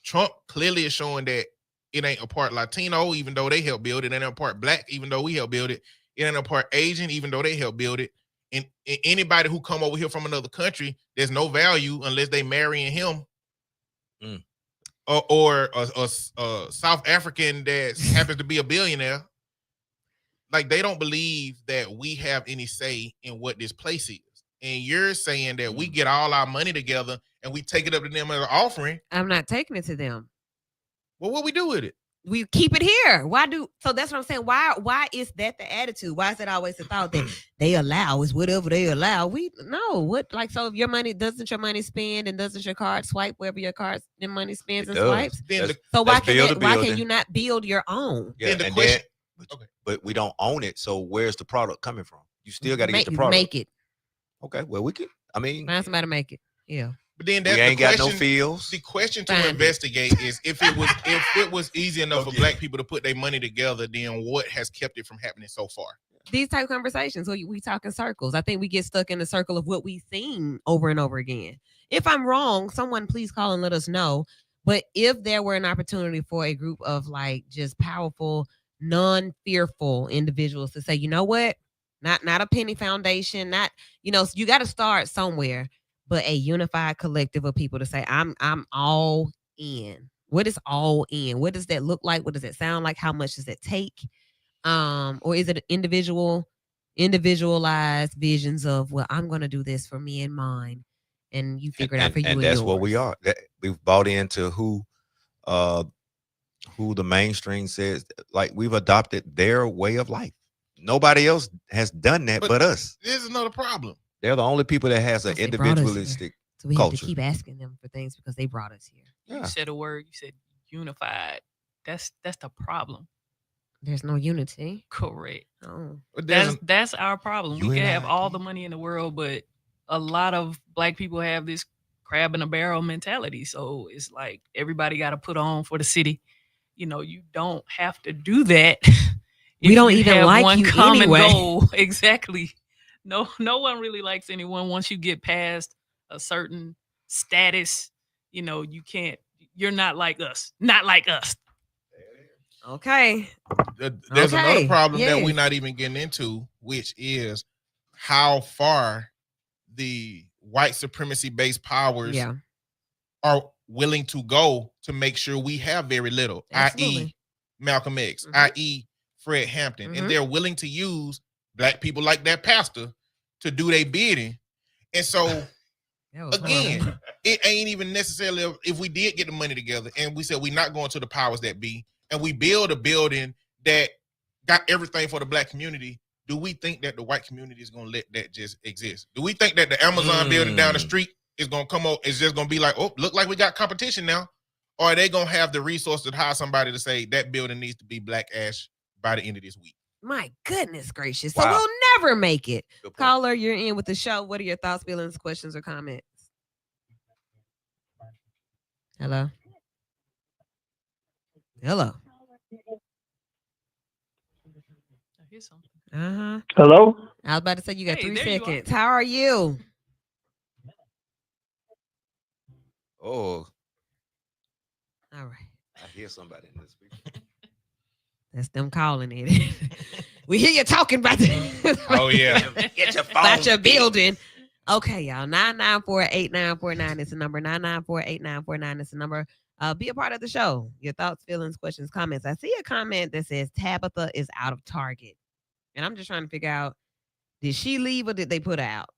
Trump clearly is showing that it ain't a part Latino, even though they helped build it. It ain't a part Black, even though we helped build it. It ain't a part Asian, even though they helped build it. And anybody who come over here from another country, there's no value unless they marrying him. Or a South African that happens to be a billionaire. Like, they don't believe that we have any say in what this place is. And you're saying that we get all our money together and we take it up to them as an offering. I'm not taking it to them. Well, what we do with it? We keep it here. So that's what I'm saying. Why is that the attitude? Why is it always the thought that they allow is whatever they allow? So if your money doesn't your money spend and doesn't your card swipe wherever your money spends and swipes? So why can you not build your own? Yeah, but we don't own it. So where's the product coming from? You still got to get the product. Make it. Okay, well we could. I mean, find somebody to make it. Yeah. But then We that's ain't the got no question. fields. The question to Find it. investigate is if it was easy enough for Okay. black people to put their money together, then what has kept it from happening so far? These type of conversations, we talk in circles. I think we get stuck in the circle of what we've seen over and over again. If I'm wrong, someone please call and let us know. But if there were an opportunity for a group of like just powerful, non-fearful individuals to say, you know what, not a penny foundation, not, you know, you got to start somewhere, but a unified collective of people to say, I'm all in. What is all in? What does that look like? What does it sound like? How much does it take? Or is it individualized visions of, well, I'm going to do this for me and mine, and you figure it out for you and that's yours. what we are. We've bought into who the mainstream says. Like, we've adopted their way of life. Nobody else has done that but us. There's another problem. They're the only people that has an Because they brought us here. individualistic So we have culture. to keep asking them for things because they brought us here. Yeah. You said a word. You said unified. That's the problem. There's no unity. Correct. Oh, But there's That's our problem. We can have UNIT. all the money in the world, but a lot of black people have this crab in a barrel mentality. So it's like everybody got to put on for the city. You know, you don't have to do that. We if don't you even have like one you common anyway. goal. Exactly. No one really likes anyone. Once you get past a certain status, you know, you're not like us. Not like us. okay. there's another Okay, problem that we're yes. not even getting into, which is how far the white supremacy based powers Yeah. are willing to go to make sure we have very little, i.e. Absolutely. Malcolm X, Mhm. i.e. Fred Hampton. Mhm. And they're willing to use black people like that pastor to do their bidding. And so That was again, horrible. it ain't even necessarily if we did get the money together and we said we're not going to the powers that be and we build a building that got everything for the black community. Do we think that the white community is going to let that just exist? Do we think that the Amazon building down the street is going to come up? It's just going to be like, oh, look like we got competition now. Or are they going to have the resources to hire somebody to say that building needs to be black ash by the end of this week? My goodness gracious. Wow. So we'll never make it. Good point. Caller, you're in with the show. What are your thoughts, feelings, questions, or comments? Hello? Hello. I hear something. Uh-huh. Hello? I was about to say you got Hey, 3 there you are. seconds. How are you? Oh, All right. I hear somebody in this speaker. That's them calling it. We hear you talking about Oh, yeah. Get your phone. about your building. Okay, y'all. 994-8949 is the number. 994-8949 is the number. Be a part of the show. Your thoughts, feelings, questions, comments. I see a comment that says Tabitha is out of Target. And I'm just trying to figure out, did she leave or did they put her out?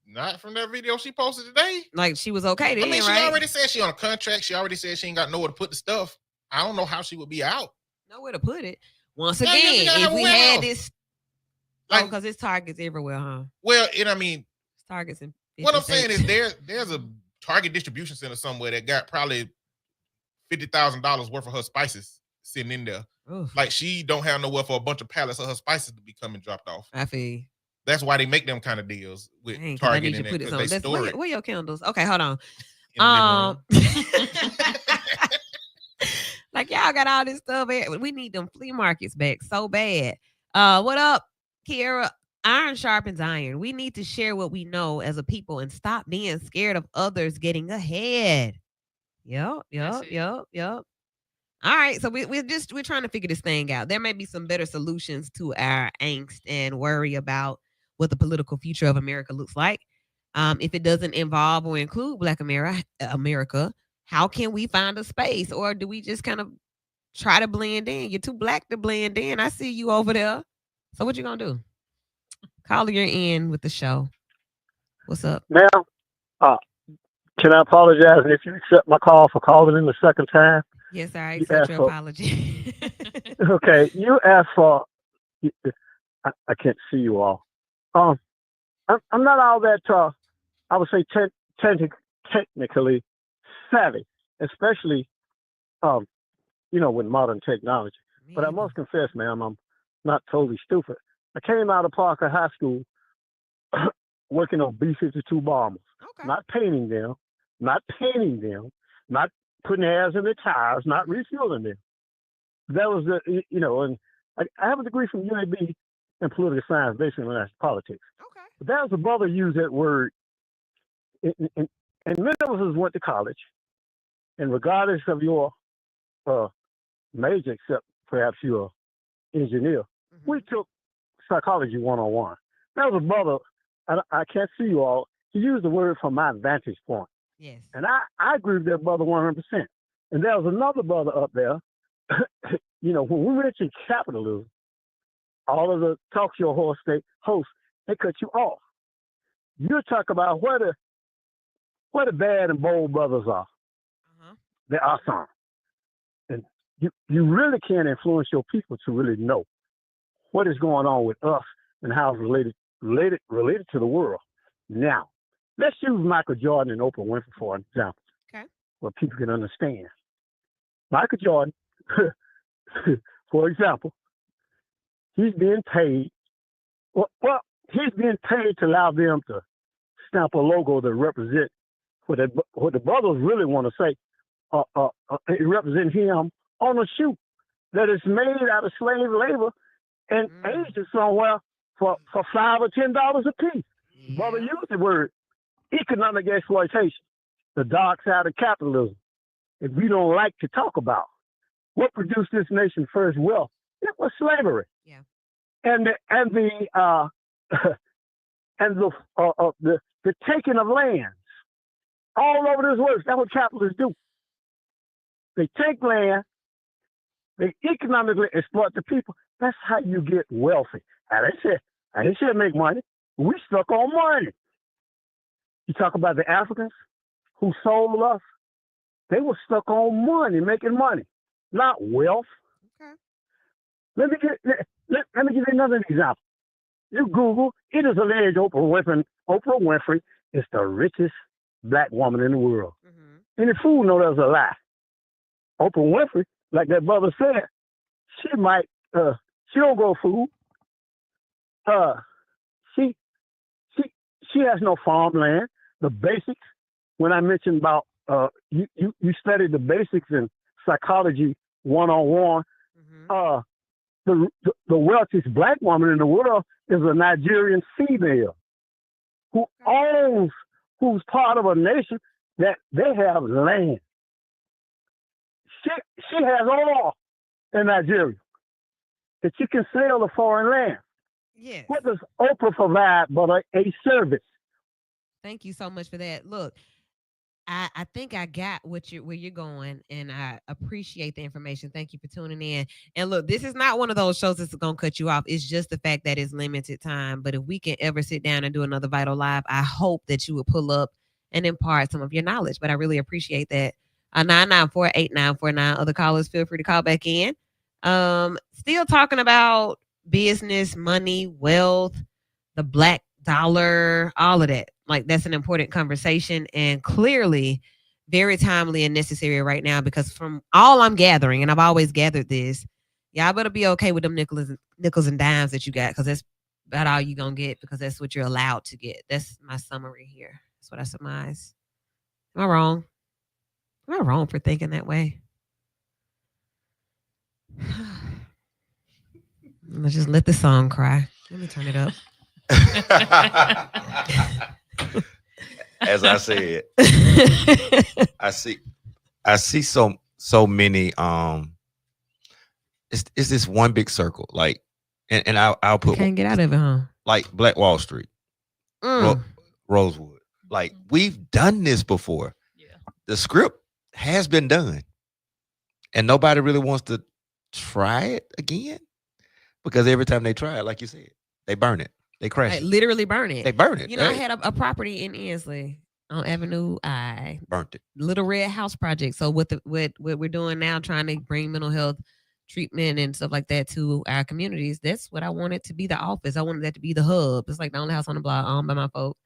Not from that video she posted today. Like she was okay then, I mean, she right? already said she on a contract. She already said she ain't got nowhere to put the stuff. I don't know how she would be out. Nowhere to put it. Once Yeah, again, you gotta if have a we warehouse. had this, Like- because it's Targets everywhere, huh? Well, and I mean, It's Targets in 50 what I'm saying states. is there's a Target distribution center somewhere that got probably $50,000 worth of her spices sitting in there. Oof, Like she don't have nowhere for a bunch of pallets of her spices to be coming dropped off. I feel. That's why they make them kind of deals with Dang, 'cause I Target need in to it put it because on. they That's, store it where your candles? Okay, hold on. in the living room. Like y'all got all this stuff. We need them flea markets back so bad. What up, Kiera? Iron sharpens iron. We need to share what we know as a people and stop being scared of others getting ahead. Yep. That's it. All right, so we're trying to figure this thing out. There may be some better solutions to our angst and worry about what the political future of America looks like. If it doesn't involve or include Black America, how can we find a space, or do we just kind of try to blend in? You're too black to blend in. I see you over there. So what you gonna do? Caller, you're in with the show. What's up? Now, can I apologize if you accept my call for calling in the second time? Yes, I You accept asked your for- apology. Okay, you asked for. I can't see you all. I'm not all that. I would say technically savvy, especially with modern technology. But I must confess, ma'am, I'm not totally stupid. I came out of Parker High School working on B-52 bombers, Okay. not painting them, not painting them, not putting airs in the tires, not refueling them. That was and I have a degree from UAB in political science, basically international politics. Okay. But that was a brother used that word, and many of us went to college, and regardless of your major, except perhaps you're an engineer, we took psychology 101. That was a brother, I can't see you all, he used the word from my vantage point. Yes. And I agree with that brother 100%. And there was another brother up there, when we mentioned capitalism, all of the talk show hosts, they cut you off. You talk about where the bad and bold brothers are. There are some. And you really can't influence your people to really know what is going on with us and how it's related to the world. Now, let's use Michael Jordan and Oprah Winfrey for an example. Okay. Where people can understand. Michael Jordan, for example, he's being paid. Well, he's being paid to allow them to stamp a logo that represent what the brothers really want to say. It represents him on a shoe that is made out of slave labor and aged somewhere for $5 or $10 a piece. Yeah. Brother used the word economic exploitation, the dark side of capitalism, that we don't like to talk about. What produced this nation's first wealth? It was slavery. Yeah. And the taking of lands all over this world. That's what capitalists do. They take land, they economically exploit the people. That's how you get wealthy. I didn't say make money. We stuck on money. You talk about the Africans who sold us. They were stuck on money, making money, not wealth. Okay. Let me give you another example. You Google, it is alleged Oprah Winfrey is the richest black woman in the world. Mm-hmm. Any fool know that's a lie. Oprah Winfrey, like that brother said, she don't grow food. She has no farmland. The basics. When I mentioned about you studied the basics in psychology 101. Mm-hmm. The wealthiest black woman in the world is a Nigerian female who's part of a nation that they have land. She has oil in Nigeria that you can sell to foreign land. Yes. What does Oprah provide but a service? Thank you so much for that. Look, I think I got where you're going, and I appreciate the information. Thank you for tuning in. And look, this is not one of those shows that's going to cut you off. It's just the fact that it's limited time. But if we can ever sit down and do another Vital Live, I hope that you would pull up and impart some of your knowledge. But I really appreciate that. 994-8949. Other callers, feel free to call back in. Still talking about business, money, wealth, the black dollar, all of that. Like, that's an important conversation, and clearly very timely and necessary right now, because from all I'm gathering, and I've always gathered this, y'all better be okay with them nickels and dimes that you got, because that's about all you're going to get, because that's what you're allowed to get. That's my summary here. That's what I surmise. Am I wrong? Am I wrong for thinking that way? Let's just let the song cry. Let me turn it up. As I said, I see so many. It's this one big circle, like, and I'll put can't get out of it, huh? Like Black Wall Street, Rosewood. Like, we've done this before. Yeah. The script has been done, and nobody really wants to try it again, because every time they try it, like you said, they burn it. They crash it. Literally burn it. They burn it. You know, I had a property in Ensley on Avenue I. Burnt it. Little Red House Project. So what we're doing now, trying to bring mental health treatment and stuff like that to our communities. That's what I wanted to be the office. I wanted that to be the hub. It's like the only house on the block owned by my folks.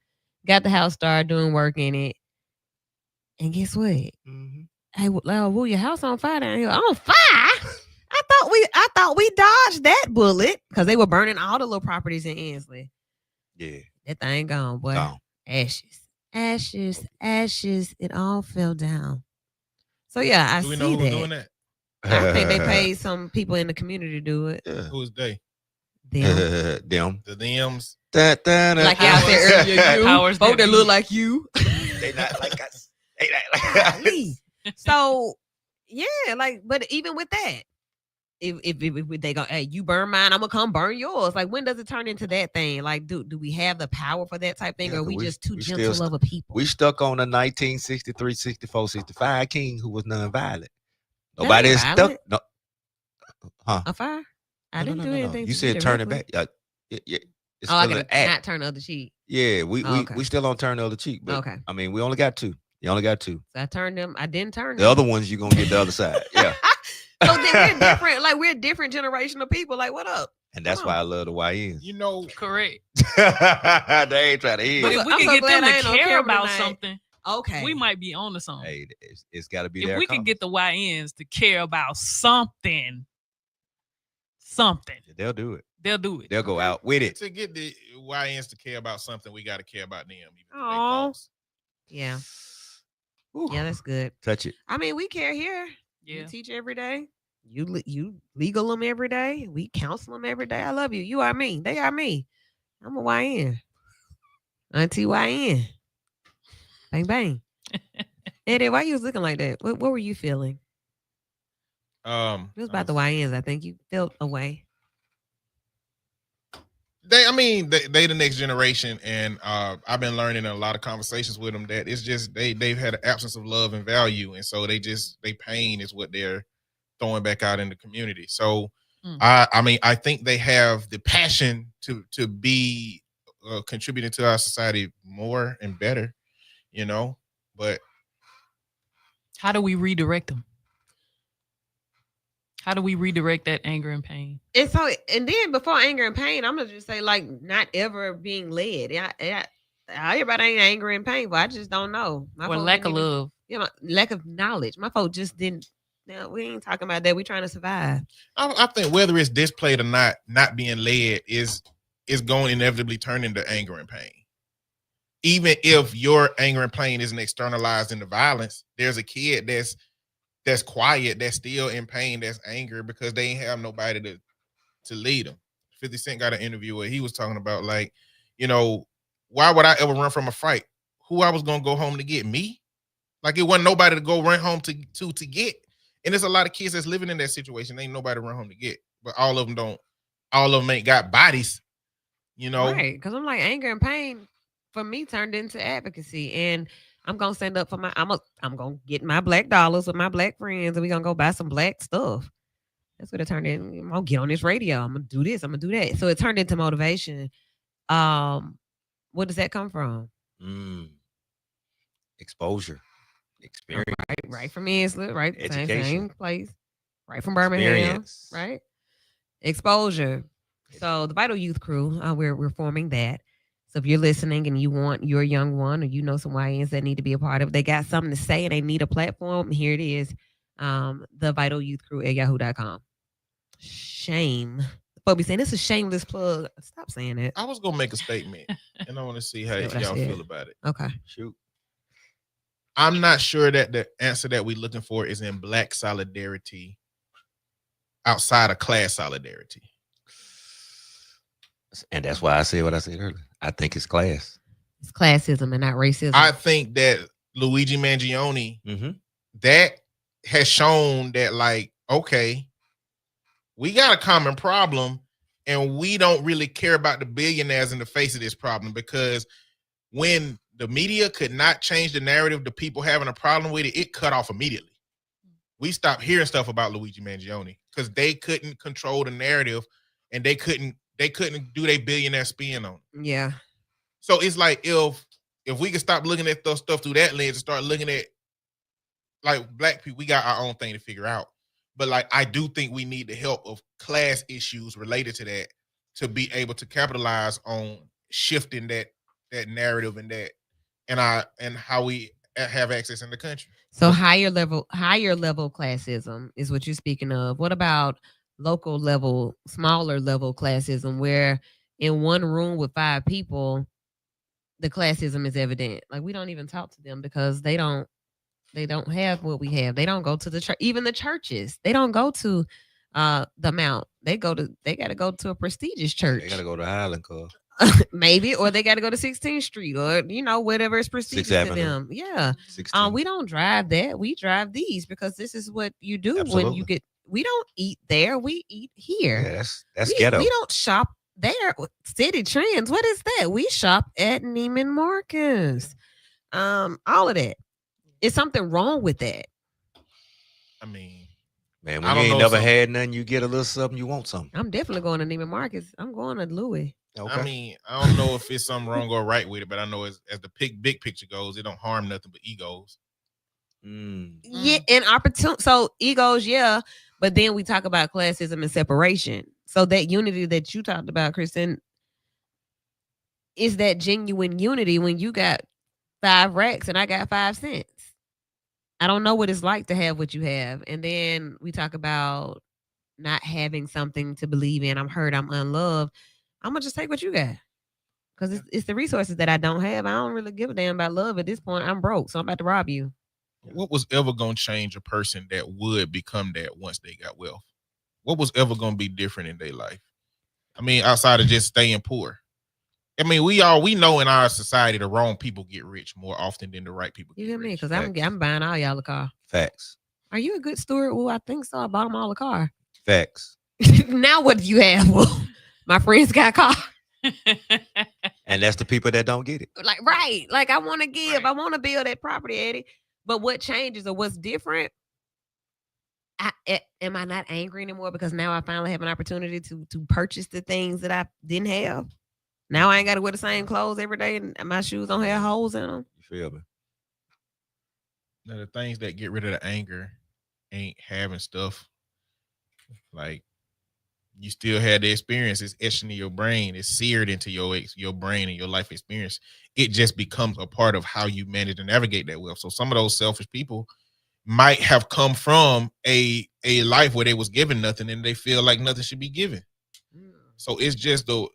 Got the house, started doing work in it. And guess what? Mm-hmm. Hey, well, your house on fire down here. On fire? I thought we dodged that bullet, because they were burning all the little properties in Ensley. Yeah. That thing gone, boy. Gone. Ashes, ashes, ashes. It all fell down. So yeah, I Do we see know who's that. doing that? I think they paid some people in the community to do it. Yeah. Who is they? Them. Them. The thems. Like y'all said earlier, you. Powers Folk that that be. look like you. They not like us. They not like us. Golly. So yeah, like, but even with that, if they go, hey, you burn mine, I'm gonna come burn yours. Like, when does it turn into that thing? Like, do we have the power for that type thing, Yeah, or are 'cause we just too we gentle still of a people? We stuck on a 1963, 64, 65 king who was nonviolent. That Nobody ain't is stuck. violent. No. Huh? A fire? I No, didn't no, do no, no. anything. You to said you turn it directly. back. Yeah, it's Oh, I still can an act. not turn the other cheek. Yeah, okay. we still on turn the other cheek. But Okay. I mean, we only got two. You only got two. So I turned them. I didn't turn The them. other ones you gonna get the other side. Yeah. So then we're different. Like, we're different generational people. Like, what up? And that's Come why on. I love the YNs. You know, Correct. They ain't trying to hear. But it. if we I'm could so get glad them I to ain't on care camera about tonight. something, Okay. we might be on to something. Hey, it's got to be If there. we could get the YNs to care about something, they'll do it. they'll do it. They'll go out with it. to get the YNs to care about something, we got to care about them. Even if they Aw. false. Yeah. Whew. Yeah, that's good. Touch it. I mean, we care here. Yeah. You teach every day. You legal them every day. We counsel them every day. I love you. You are me. They are me. I'm a YN. Auntie YN. Bang bang. Eddie, why you was looking like that? What were you feeling? It was about the YNs. I think you felt away. They the next generation, and I've been learning in a lot of conversations with them that it's just they've had an absence of love and value, and so they pain is what they're throwing back out in the community. So I think they have the passion to be contributing to our society more and better, but How do we redirect them? How do we redirect that anger and pain? And so, and then before anger and pain, I'm gonna just say, like, not ever being led. Everybody ain't angry and painful. I just don't know. Or lack of love. Lack of knowledge. My folks just didn't. No, we ain't talking about that. We trying to survive. I think whether it's displayed or not being led is going to inevitably turn into anger and pain. Even if your anger and pain isn't externalized into violence, there's a kid that's quiet, that's still in pain, that's angry because they ain't have nobody to lead them. 50 Cent got an interview where he was talking about, like, why would I ever run from a fight? Who I was gonna go home to get? Me? Like, it wasn't nobody to go run home to get. And there's a lot of kids that's living in that situation. Ain't nobody to run home to get. But all of them ain't got bodies, Right. Because I'm like, anger and pain for me turned into advocacy. And I'm gonna stand up for I'm gonna get my black dollars with my black friends, and we're gonna go buy some black stuff. That's what it turned in. I'm gonna get on this radio. I'm gonna do this. I'm gonna do that. So it turned into motivation. What does that come from? Exposure, experience, right from Isla, right? Education. Same place, right from Birmingham, Experience. right? Exposure. So the Vital Youth Crew, we're forming that. So if you're listening and you want your young one, or you know some YNs that need to be a part of it, they got something to say and they need a platform, here it is. The Vital Youth Crew at yahoo.com. Shame. Folks be saying this is a shameless plug. Stop saying it. I was gonna make a statement, and I want to see how Yeah, what I y'all said. feel about it. Okay. Shoot. I'm not sure that the answer that we're looking for is in black solidarity outside of class solidarity. And that's why I said what I said earlier. I think it's class. It's classism and not racism. I think that Luigi Mangione, Mm-hmm. that has shown that, like, okay, we got a common problem and we don't really care about the billionaires in the face of this problem, because when the media could not change the narrative to people having a problem with it, it cut off immediately. We stopped hearing stuff about Luigi Mangione because they couldn't control the narrative and they couldn't do their billionaire spin on it. Yeah. So it's like, if we could stop looking at those stuff through that lens and start looking at, like, black people, we got our own thing to figure out. But, like, I do think we need the help of class issues related to that to be able to capitalize on shifting that narrative and how we have access in the country. So higher level classism is what you're speaking of. What about local level, smaller level classism, where in one room with 5 people, the classism is evident. Like we don't even talk to them because they don't have what we have. They don't go to the church, even the churches. They don't go to the Mount. They got to go to a prestigious church. They got to go to Highland Club. Maybe, or they got to go to 16th Street, or whatever is prestigious to Avenue. them. Yeah. 16. We don't drive that. We drive these because this is what you do when Absolutely. you get. We don't eat there. We eat here. Yeah, that's ghetto. We don't shop there. City Trends. What is that? We shop at Neiman Marcus. All of that. Is something wrong with that? I mean, Man, I when you don't ain't know never something. had nothing, you get a little something, you want something. I'm definitely going to Neiman Marcus. I'm going to Louis. Okay. I mean, I don't know if it's something wrong or right with it, but I know as the big picture goes, it don't harm nothing but egos. Yeah, and opportunity. So egos, yeah, but then we talk about classism and separation. So that unity that you talked about, Kristen, is that genuine unity when you got 5 racks and I got 5 cents? I don't know what it's like to have what you have. And then we talk about not having something to believe in. I'm hurt. I'm unloved. I'm gonna just take what you got because it's the resources that I don't have. I don't really give a damn about love at this point. I'm broke, so I'm about to rob you. What was ever going to change a person that would become that once they got wealth? What was ever going to be different in their life? I mean, outside of just staying poor. I mean, we know in our society the wrong people get rich more often than the right people You get hear me? rich. Because I'm buying all y'all a car. Facts. Are you a good steward? Well, I think so. I bought them all a car. Facts. Now what do you have? Well, my friends got a car. And that's the people that don't get it. Like, right. Like, I want to give. Right. I want to build that property, Eddie. But what changes or what's different? Am I not angry anymore because now I finally have an opportunity to purchase the things that I didn't have? Now I ain't got to wear the same clothes every day and my shoes don't have holes in them. You feel me? Now, the things that get rid of the anger ain't having stuff. Like, you still had the experience. It's etched into your brain. It's seared into your brain and your life experience. It just becomes a part of how you manage to navigate that wealth. So some of those selfish people might have come from a life where they was given nothing and they feel like nothing should be given. So it's just the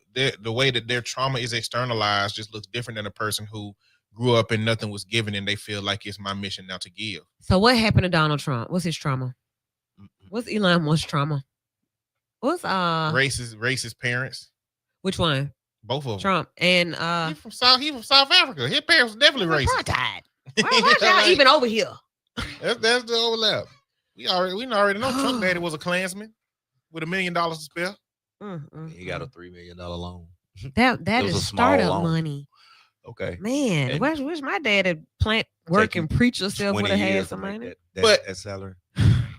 way that their trauma is externalized just looks different than a person who grew up and nothing was given and they feel like it's my mission now to give. So what happened to Donald Trump? What's his trauma? What's Elon Musk's trauma? What's racist parents? Which one? Both of them. Trump and He from South Africa. His parents were definitely racist. apartheid. Why y'all even over here? That's the overlap. We already know Trump daddy was a Klansman with $1 million to spare. He got a $3 million loan. That It was is a small startup loan. money. Okay. Man, And- wish my dad had plant work Take and preach yourself would 20 have had years to some make money. that salary.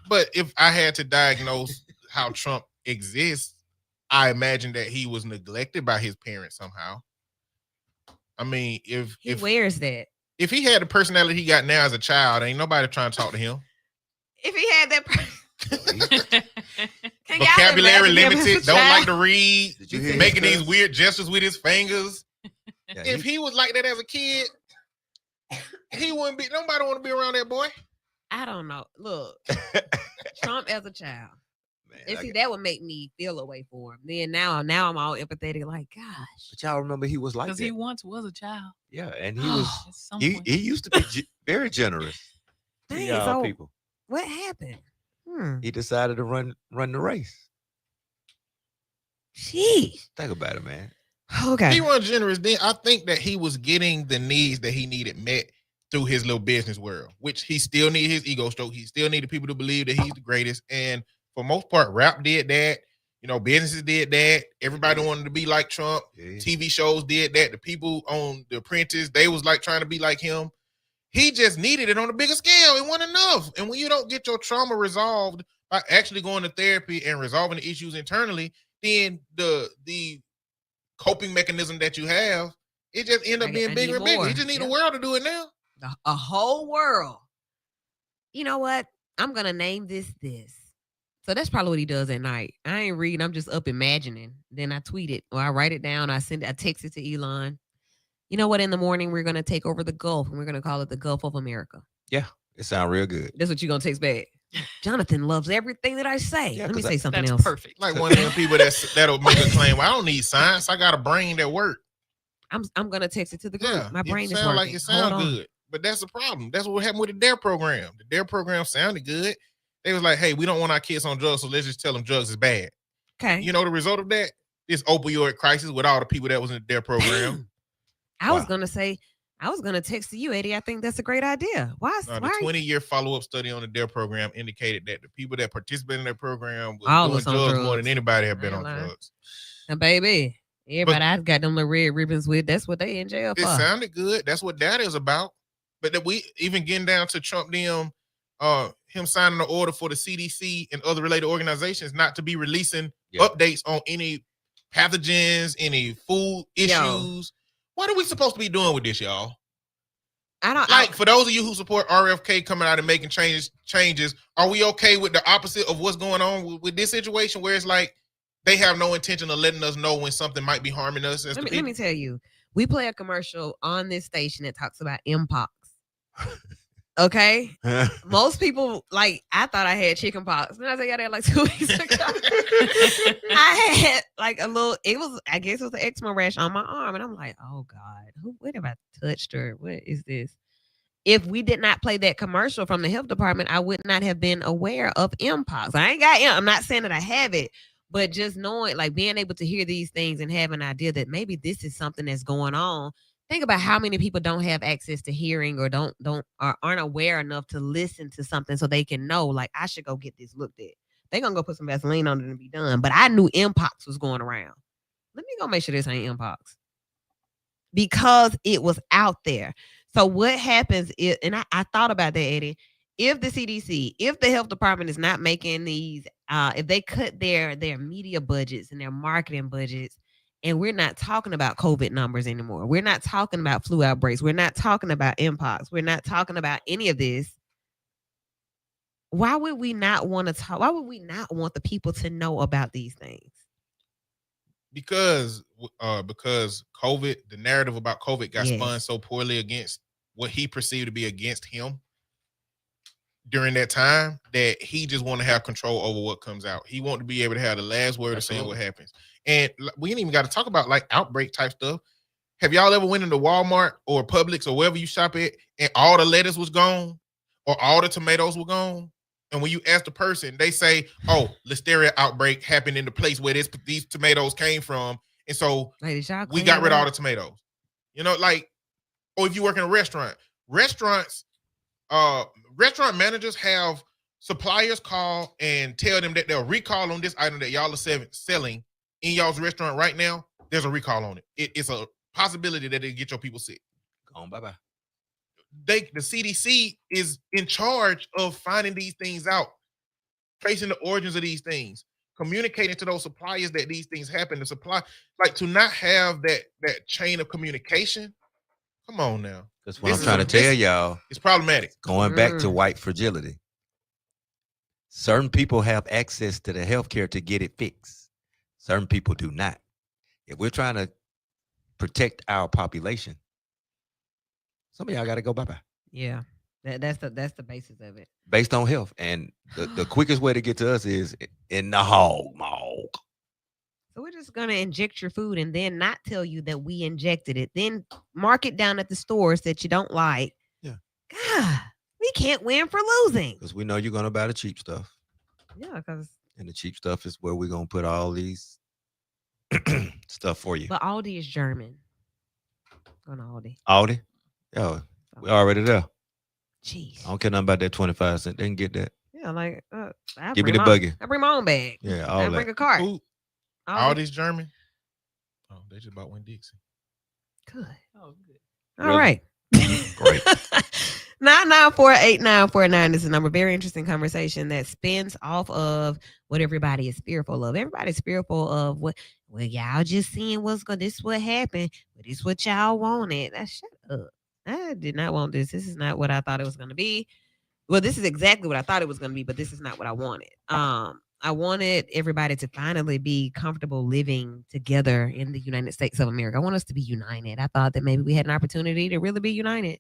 But if I had to diagnose how Trump exists, I imagine that he was neglected by his parents somehow. I mean, if Wears that. if he had the personality he got now as a child, ain't nobody trying to talk to him. If he had that Can y'all Vocabulary imagine him as a limited, don't child? like to read, Did you hear making his these weird gestures with his fingers. Yeah, If he was like that as a kid, he wouldn't be. Nobody want to be around that boy. I don't know. Look, Trump as a child. man, And I see, get- that would make me feel a way for him. Then now I'm all empathetic. Like, gosh, but y'all remember he was like Because that. he once was a child. Yeah, and he was At some he point. he used to be very generous to dang. y'all So people. what happened? He decided to run the race. Jeez. Think about it, man. Okay. He was generous. Then I think that he was getting the needs that he needed met through his little business world, which he still needed his ego stroke. He still needed people to believe that he's the greatest. And for most part, rap did that. You know, businesses did that. Everybody wanted to be like Trump. Yeah. TV shows did that. The people on The Apprentice, they was like trying to be like him. He just needed it on a bigger scale. It wasn't enough. And when you don't get your trauma resolved by actually going to therapy and resolving the issues internally, then the coping mechanism that you have, it just end up I being need bigger and bigger. more. You just need Yep. the world to do it now. A whole world. You know what? I'm gonna name this. So that's probably what he does at night. I ain't reading. I'm just up imagining. Then I tweet it or I write it down. I text it to Elon. You know what? In the morning we're gonna take over the Gulf and we're gonna call it the Gulf of America. Yeah, it sounds real good. That's what you're gonna text back. Jonathan loves everything that I say. Yeah, Let me 'cause say something That's else. perfect. Like one of them people that'll make a claim, well, I don't need science. I got a brain that work. I'm gonna text it to the group. Yeah, My brain it is sound working. like it sound good, but that's the problem. That's what happened with the DARE program. The DARE program sounded good. They was like, hey, we don't want our kids on drugs, so let's just tell them drugs is bad. Okay. You know the result of that? This opioid crisis with all the people that was in the DARE program. I was gonna say, I was gonna text to you, Eddie. I think that's a great idea. Why? The why 20-year follow-up study on the DARE program indicated that the people that participated in that program was All doing was on drugs more drugs. than anybody have I been ain't on lying. drugs. And baby, everybody I've got them little red ribbons with. That's what they in jail It for. sounded good. That's what that is about. But that we even getting down to Trump them, him signing an order for the CDC and other related organizations not to be releasing updates on any pathogens, any food issues. What are we supposed to be doing with this, y'all? I don't like for those of you who support RFK coming out and making changes, are we okay with the opposite of what's going on with this situation where it's like they have no intention of letting us know when something might be harming us? Let me tell you, we play a commercial on this station that talks about Mpox. Okay, most people like. I thought I had chicken pox, and I got that like 2 weeks ago. I had like a little. It was, I guess, it was an eczema rash on my arm, and I'm like, oh God, what have I touched her? What is this? If we did not play that commercial from the health department, I would not have been aware of Mpox. I ain't got. I'm not saying that I have it, but just knowing, like, being able to hear these things and have an idea that maybe this is something that's going on. Think about how many people don't have access to hearing or aren't aware enough to listen to something so they can know, like, I should go get this looked at. They're going to go put some Vaseline on it and be done. But I knew Mpox was going around. Let me go make sure this ain't Mpox. Because it was out there. So what happens is, and I thought about that, Eddie, if the CDC, if the health department is not making these, if they cut their media budgets and their marketing budgets, and we're not talking about COVID numbers anymore. We're not talking about flu outbreaks. We're not talking about Mpox. We're not talking about any of this. Why would we not want to talk? Why would we not want the people to know about these things? Because COVID, the narrative about COVID got spun so poorly against what he perceived to be against him during that time that he just want to have control over what comes out. He want to be able to have the last word of saying what happens. And we ain't even got to talk about like outbreak type stuff. Have y'all ever went into Walmart or Publix or wherever you shop at and all the lettuce was gone or all the tomatoes were gone? And when you ask the person, they say, oh, listeria outbreak happened in the place where these tomatoes came from. And so we got rid of all the tomatoes. You know, like, or if you work in a restaurant, restaurant managers have suppliers call and tell them that they'll recall on this item that y'all are selling in y'all's restaurant right now. There's a recall on it. It's a possibility that it'll get your people sick. Go on, bye-bye. The CDC is in charge of finding these things out, tracing the origins of these things, communicating to those suppliers that these things happen. The supply, like, to not have that chain of communication. Come on now. That's what I'm trying to tell y'all. It's problematic. Going back to white fragility. Certain people have access to the healthcare to get it fixed. Certain people do not. If we're trying to protect our population, some of y'all got to go bye-bye. Yeah, that's the basis of it. Based on health. And the quickest way to get to us is in the hog. So we're just going to inject your food and then not tell you that we injected it. Then mark it down at the stores that you don't like. Yeah. God, we can't win for losing. Because we know you're going to buy the cheap stuff. Yeah, because. And the cheap stuff is where we're going to put all these stuff for you. But Aldi is German. Going to Aldi. Aldi? Yeah, we already there. Jeez. I don't care nothing about that 25 cents. They can get that. Yeah, like, give me the buggy. I bring my own bag. Yeah, all I that. bring a cart. Aldi's German? Oh, they just bought Winn-Dixie. Good. Oh, good. All right. Great. 994-8949 is the number. Very interesting conversation that spins off of what everybody is fearful of. Everybody's fearful of what, well, y'all just seeing this what happened, but it's what y'all wanted. Shut up. I did not want this. This is not what I thought it was going to be. Well, this is exactly what I thought it was going to be, but this is not what I wanted. I wanted everybody to finally be comfortable living together in the United States of America. I want us to be united. I thought that maybe we had an opportunity to really be united.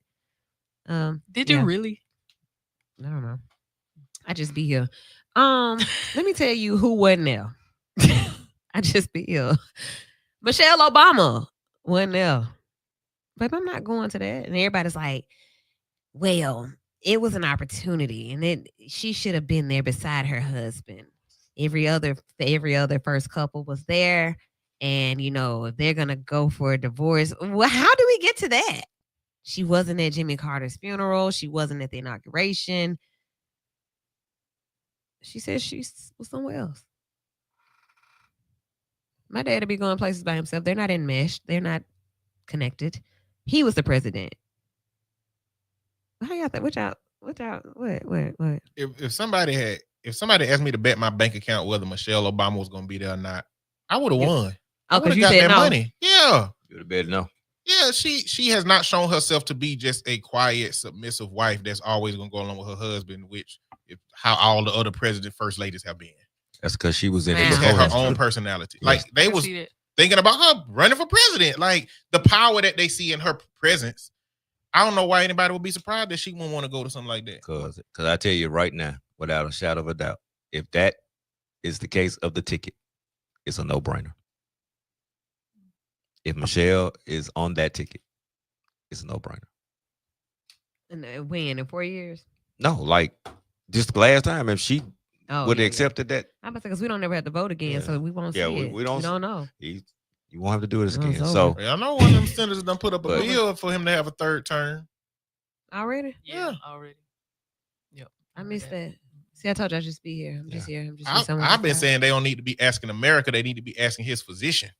Did you really? I don't know. I just be here. Let me tell you who wasn't there. I just be here. Michelle Obama wasn't there. Babe, I'm not going to that. And everybody's like, well, it was an opportunity, and she should have been there beside her husband. Every other first couple was there, and if they're gonna go for a divorce, well, how do we get to that? She wasn't at Jimmy Carter's funeral. She wasn't at the inauguration. She said she was somewhere else. My dad would be going places by himself. They're not enmeshed. They're not connected. He was the president. How y'all think? What? If somebody asked me to bet my bank account whether Michelle Obama was going to be there or not, I would have won. Oh, because you got said that no. money. Yeah. You would have bet no. Yeah, she has not shown herself to be just a quiet, submissive wife that's always going to go along with her husband, which is how all the other president first ladies have been. That's because she was in She it just before had her him. own personality. Yes. Like they was thinking about her running for president. Like the power that they see in her presence. I don't know why anybody would be surprised that she wouldn't want to go to something like that. Because I tell you right now, without a shadow of a doubt, if that is the case of the ticket, it's a no-brainer. If Michelle is on that ticket, it's a no-brainer. And when? In 4 years? No, like just the last time, if she would have accepted that. I'm about to say, because we don't never have to vote again, so we won't see it. We don't know. You won't have to do this again. So I know one of them senators done put up a bill for him to have a third term. Already? Yeah, already. Yep. I missed that. See, I told you I'd just be here. I'm just here. I've been saying they don't need to be asking America. They need to be asking his physician.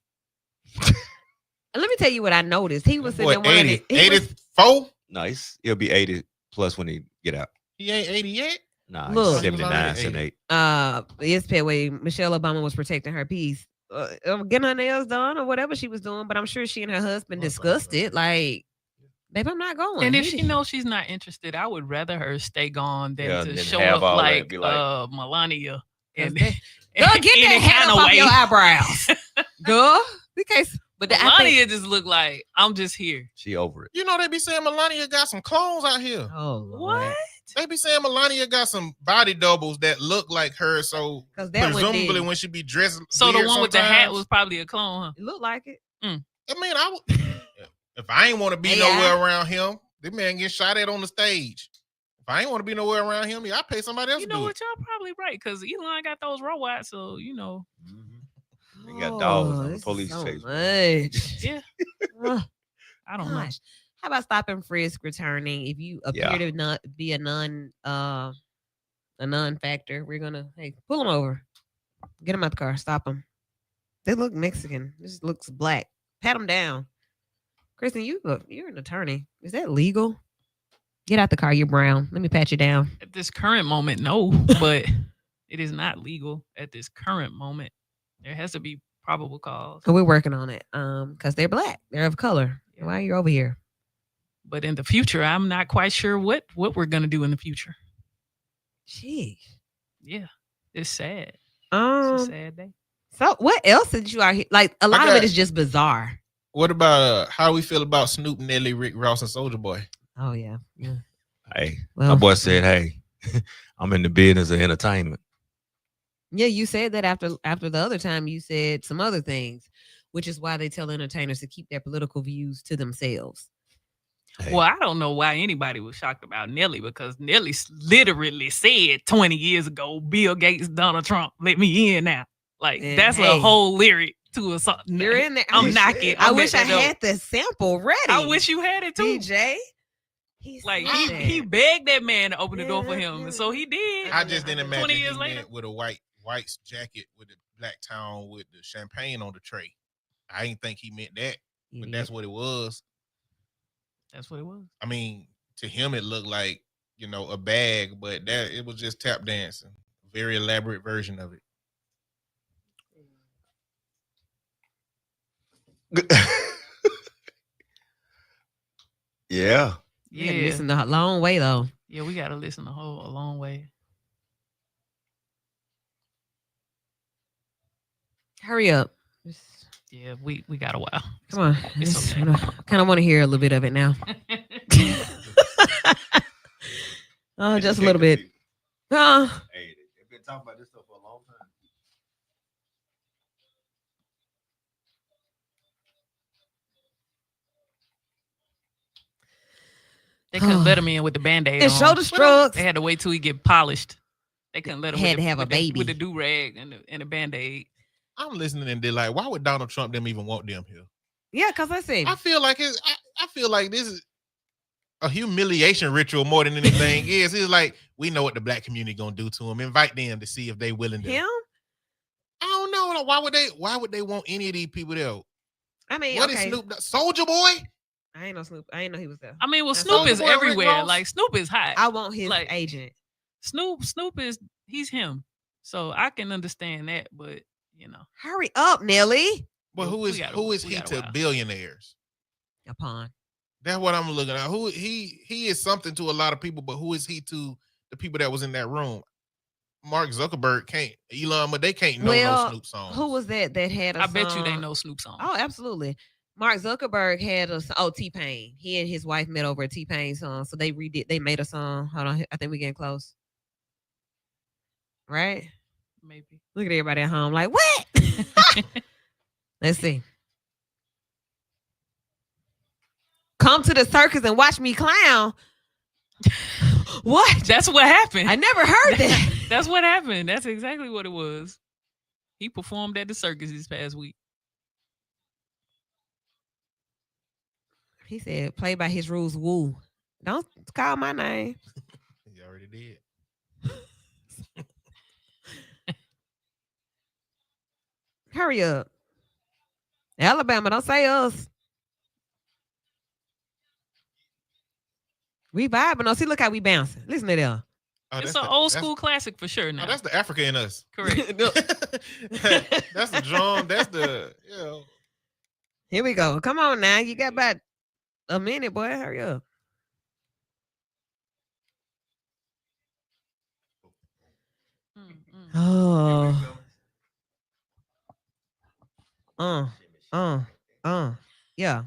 Let me tell you what I noticed. He was sitting there 84? No, he'll be 80 plus when he get out. He ain't 80 yet? Nah, Look, he's 79, 78. It's Petway. Michelle Obama was protecting her peace. Getting her nails done or whatever she was doing, but I'm sure she and her husband discussed it. Like, babe, I'm not going. And if she knows she's not interested, I would rather her stay gone than to show have up all like, that, like Melania. And Go get that hat up off your eyebrows. Girl, because Melania just look like I'm just here. She over it. You know they be saying Melania got some clones out here. Oh, what? They be saying Melania got some body doubles that look like her. So presumably when she be dressed, so the one with the hat was probably a clone, huh? It looked like it. I mean, if I ain't want to be nowhere around him, this man get shot at on the stage. If I ain't want to be nowhere around him, I pay somebody else. You know what? Y'all probably right because Elon got those robots, so They got dogs on the police chase. Much. Yeah. I don't know. How about stop and frisk returning? If you appear to not be a non-factor, we're gonna pull them over, get them out the car, stop them. They look Mexican. This looks black. Pat them down. Kristen, you're an attorney. Is that legal? Get out the car. You're brown. Let me pat you down. At this current moment, no, but it is not legal at this current moment. There has to be probable cause. So we're working on it. Because they're black. They're of color. Yeah. Why are you over here? But in the future, I'm not quite sure what we're gonna do in the future. Jeez. Yeah, it's sad. It's a sad day. So what else did you like? A lot of it is just bizarre. What about how we feel about Snoop, Nelly, Rick Ross, and Soulja Boy? Oh yeah. Hey, my boy said, "Hey, I'm in the business of entertainment." Yeah, you said that after the other time you said some other things, which is why they tell entertainers to keep their political views to themselves. Hey. Well, I don't know why anybody was shocked about Nelly because Nelly literally said 20 years ago, Bill Gates, Donald Trump, let me in now. Like, that's a whole lyric to a song. You're in there. I'm knocking. I wish I had the sample ready. I wish you had it too. DJ. He begged that man to open the door for him, and so he did. I just didn't imagine 20 years later with a white jacket with the black town with the champagne on the tray. I didn't think he meant that, but that's what it was. That's what it was. I mean, to him it looked like a bag, but it was just tap dancing. Very elaborate version of it. Yeah. Yeah. Listen a long way though. Yeah, we gotta listen a long way. Hurry up. Yeah, we got a while. Come on. I kind of want to hear a little bit of it now. Oh, just a little bit. Hey, they've been talking about this stuff for a long time. They couldn't let him in with the Band-Aid And on. shoulder shrugs. They had to wait till he get polished. They couldn't let him Had to have a with baby. the do-rag and the Band-Aid. I'm listening and they're like, why would Donald Trump them even want them here? Yeah, because I said, I feel like I feel like this is a humiliation ritual more than anything is. It's like, we know what the black community gonna do to him. Invite them to see if they willing to. him? I don't know. Like, why would they want any of these people there? I mean, What is okay. Snoop? Soldier Boy? I ain't know Snoop. I ain't know he was there. I mean, well, That's Snoop all. is Boy, Rick everywhere. Ross. Like, Snoop is hot. I want his Like, agent. Snoop he's him. So I can understand that, but you know. Hurry up, Nelly. But who is he to while. billionaires? A pawn. That's what I'm looking at. Who he is something to a lot of people, but who is he to the people that was in that room? Mark Zuckerberg can't. Elon, but they can't know no Snoop songs. Who was that had a I bet you song? they know Snoop songs. Oh, absolutely. Mark Zuckerberg had T-Pain. He and his wife met over a T-Pain song. So they made a song. Hold on. I think we're getting close. Right? Maybe. Look at everybody at home like, what? Let's see. Come to the circus and watch me clown. What? That's what happened. I never heard that. That's what happened. That's exactly what it was. He performed at the circus this past week. He said, play by his rules, woo. Don't call my name. He already did. Hurry up. Alabama, don't say us. We vibing. Oh, see, look how we bouncing. Listen to them. Oh, It's an old school classic for sure now. Oh, that's the Africa in us. Correct. That's the drum. That's the, you know. Here we go. Come on now. You got about a minute, boy. Hurry up. Oh. Yeah.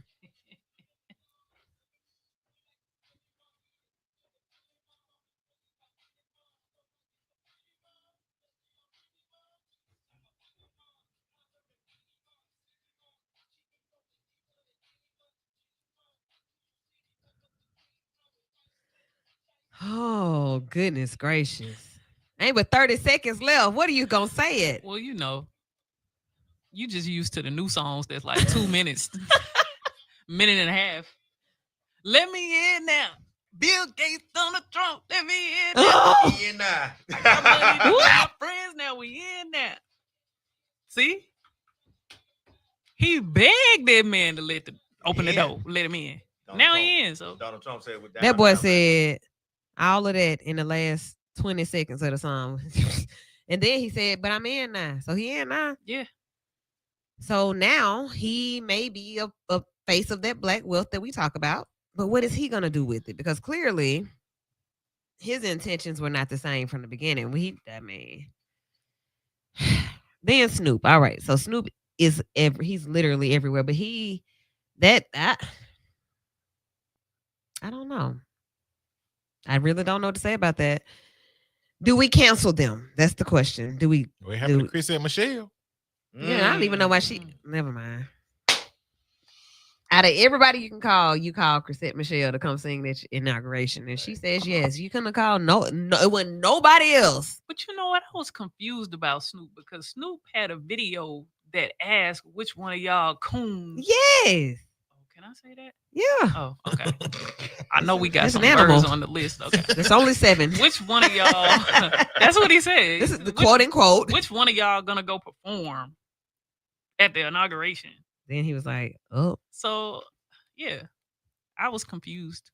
Oh, goodness gracious. Ain't but 30 seconds left. What are you going to say it? Well, you know, you just used to the new songs that's like 2 minutes, minute and a half. Let me in now. Bill Gates, Donald Trump, let me in now. Oh. Yeah, nah. I got money to my friends now. We in now. See? He begged that man to open the door, let him in. Now he in. So Donald Trump said with That boy said all of that in the last 20 seconds of the song. And then he said, but I'm in now. So he in now. yeah. So now he may be a face of that black wealth that we talk about. But what is he going to do with it? Because clearly his intentions were not the same from the beginning. Then Snoop. All right. So Snoop is he's literally everywhere. But I don't know. I really don't know what to say about that. Do we cancel them? That's the question. Do we? What happened to Chris and Michelle? Yeah, I don't even know why never mind. Out of everybody you call Chrisette Michelle to come sing that inauguration. And she says yes. You couldn't have called no, it wasn't nobody else. But you know what? I was confused about Snoop because Snoop had a video that asked which one of y'all coons. Yes. Can I say that? Yeah. Oh, okay. I know we got It's some an animal. birds on the list. Okay. There's only 7. Which one of y'all? That's what he said. This is the quote unquote. Which one of y'all gonna go perform at the inauguration? Then he was like, oh. So, yeah, I was confused.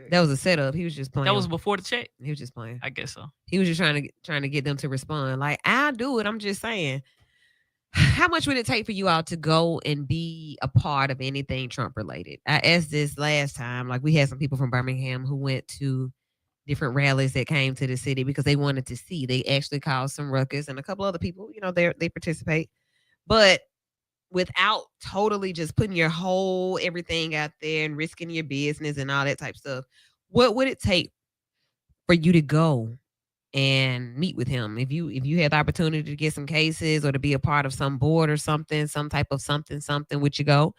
That was a setup. He was just playing. That was before the check. He was just playing. I guess so. He was just trying to get them to respond. Like, I'll do it. I'm just saying. How much would it take for you all to go and be a part of anything Trump related? I asked this last time. Like, we had some people from Birmingham who went to different rallies that came to the city because they wanted to see. They actually caused some ruckus, and a couple other people, they participate. But without totally just putting your whole everything out there and risking your business and all that type of stuff, what would it take for you to go and meet with him? If you had the opportunity to get some cases or to be a part of some board or something, some type of something, would you go?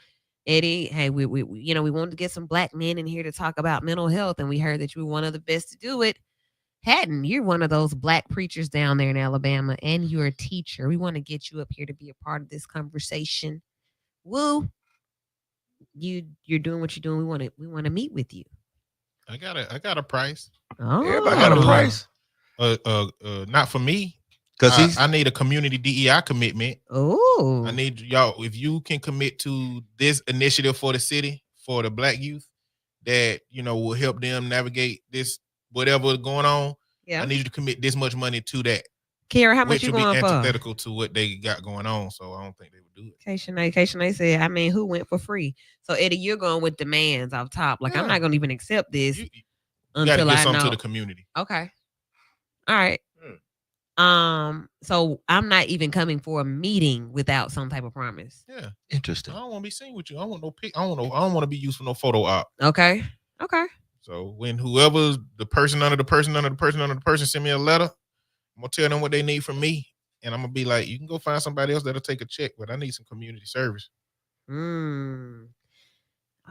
Eddie, hey, we we wanted to get some black men in here to talk about mental health, and we heard that you were one of the best to do it. Hatton, you're one of those black preachers down there in Alabama, and you're a teacher. We want to get you up here to be a part of this conversation. Woo, you're doing what you're doing. We want to meet with you. I got a price. Oh, Everybody got a price. Not for me. Because I need a community DEI commitment. Oh, I need y'all, if you can commit to this initiative for the city, for the black youth, that will help them navigate this whatever going on. Yeah. I need you to commit this much money to that. Kiara, how much Which you would be going for? antithetical to what they got going on, so I don't think they would do it. K-Shanae said, I mean, who went for free? So Eddie, you're going with demands off top. Like, I'm not gonna even accept this You until gotta give I something know. to the community. Okay. All right. So I'm not even coming for a meeting without some type of promise. Yeah. Interesting. I don't want to be seen with you. I don't want no pic. I don't want to be used for no photo op. Okay. So when whoever's the person under the person under the person under the person send me a letter, I'm gonna tell them what they need from me, and I'm gonna be like, you can go find somebody else that'll take a check, but I need some community service. All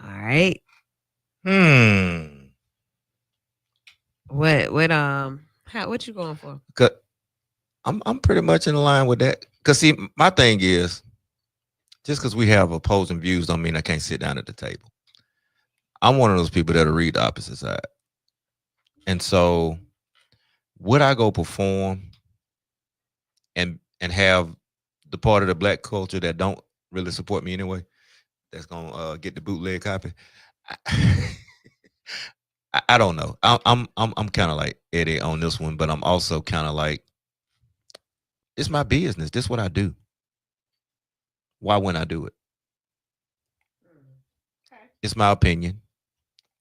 right. What you going for? I'm pretty much in line with that. Cause see, my thing is, just because we have opposing views don't mean I can't sit down at the table. I'm one of those people that'll read the opposite side. And so would I go perform and have the part of the black culture that don't really support me anyway, that's gonna get the bootleg copy? I don't know. I'm kind of like Eddie on this one, but I'm also kind of like, it's my business. This is what I do. Why wouldn't I do it? Okay. It's my opinion.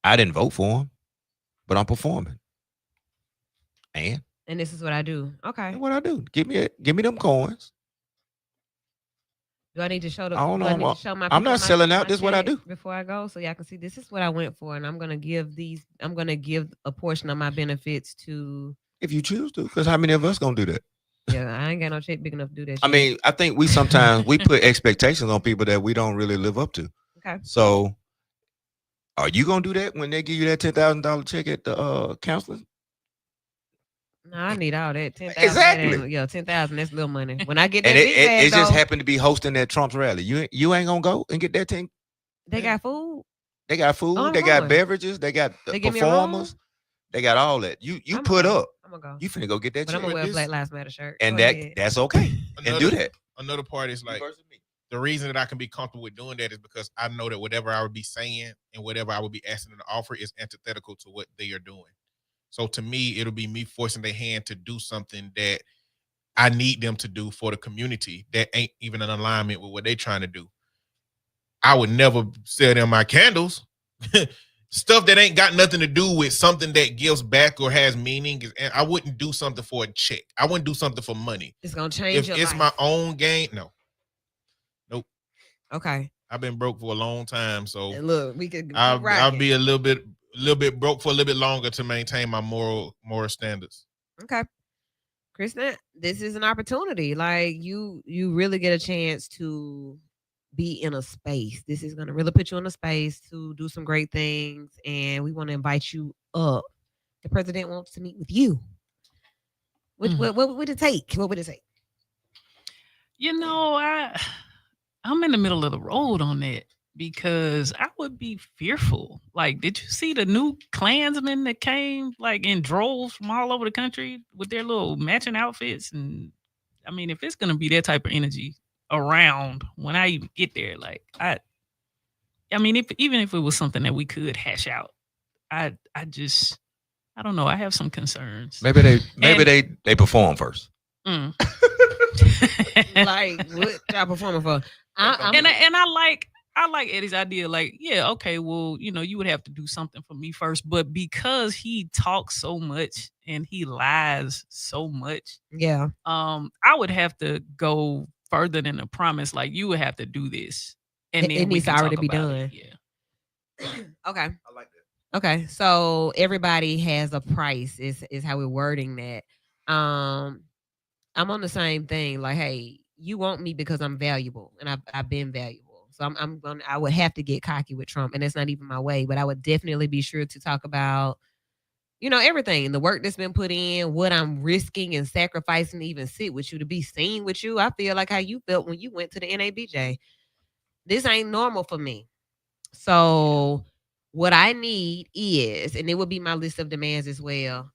I didn't vote for him, but I'm performing. And this is what I do. Okay. that's what I do. Give me them coins. Do I need to show the? I don't know. Do I need to show my I'm not people selling my out. This is what I check do. before I go, so y'all can see this is what I went for, and I'm gonna give these. I'm gonna give a portion of my benefits to. If you choose to, because how many of us gonna do that? Yeah, I ain't got no check big enough to do that. I mean, I think we sometimes we put expectations on people that we don't really live up to. Okay. So, are you gonna do that when they give you that $10,000 check at the counseling? No, I need all that. 10,000. Exactly. Yeah, 10,000. That's little money. When I get that And big bag, it just though, happened to be hosting that Trump's rally. You ain't gonna go and get that thing. they got food. They got food. I'm They got going. beverages. They got They give me a room? performers. They got all that. You I'ma put go. up. I'm gonna go. You finna go get that But I'm check. gonna wear a this- Black Lives Matter shirt. And Go ahead. that's okay. And do that. Another part is like, the reason that I can be comfortable with doing that is because I know that whatever I would be saying and whatever I would be asking them to offer is antithetical to what they are doing. So to me, it'll be me forcing their hand to do something that I need them to do for the community that ain't even in alignment with what they're trying to do. I would never sell them my candles. Stuff that ain't got nothing to do with something that gives back or has meaning. I wouldn't do something for a check. I wouldn't do something for money. It's gonna change If your it's life. my own gain, no. Nope. Okay. I've been broke for a long time, so And look, we could. I'll be a little bit broke for a little bit longer to maintain my moral standards. Okay. Kristen, this is an opportunity. Like you really get a chance to be in a space. This is gonna really put you in a space to do some great things, and we want to invite you up. The president wants to meet with you. What would it take? What would it take? I'm in the middle of the road on that because I would be fearful. Like, did you see the new Klansmen that came like in droves from all over the country with their little matching outfits? And I mean, if it's gonna be that type of energy around when I even get there, like I mean, even if it was something that we could hash out, I don't know. I have some concerns. Maybe they perform first. Mm. Like what y'all performing for? I like Eddie's idea. Like, yeah, okay, well, you would have to do something for me first, but because he talks so much and he lies so much, Yeah. I would have to go further than a promise. Like, you would have to do this, and then It we needs can to already talk be about done. it. Yeah. Okay. I like that. Okay. So everybody has a price. Is how we're wording that. I'm on the same thing. Like, hey, you want me because I'm valuable, and I've been valuable. So I would have to get cocky with Trump, and that's not even my way. But I would definitely be sure to talk about, everything, the work that's been put in, what I'm risking and sacrificing to even sit with you, to be seen with you. I feel like how you felt when you went to the NABJ. This ain't normal for me. So what I need is, and it would be my list of demands as well.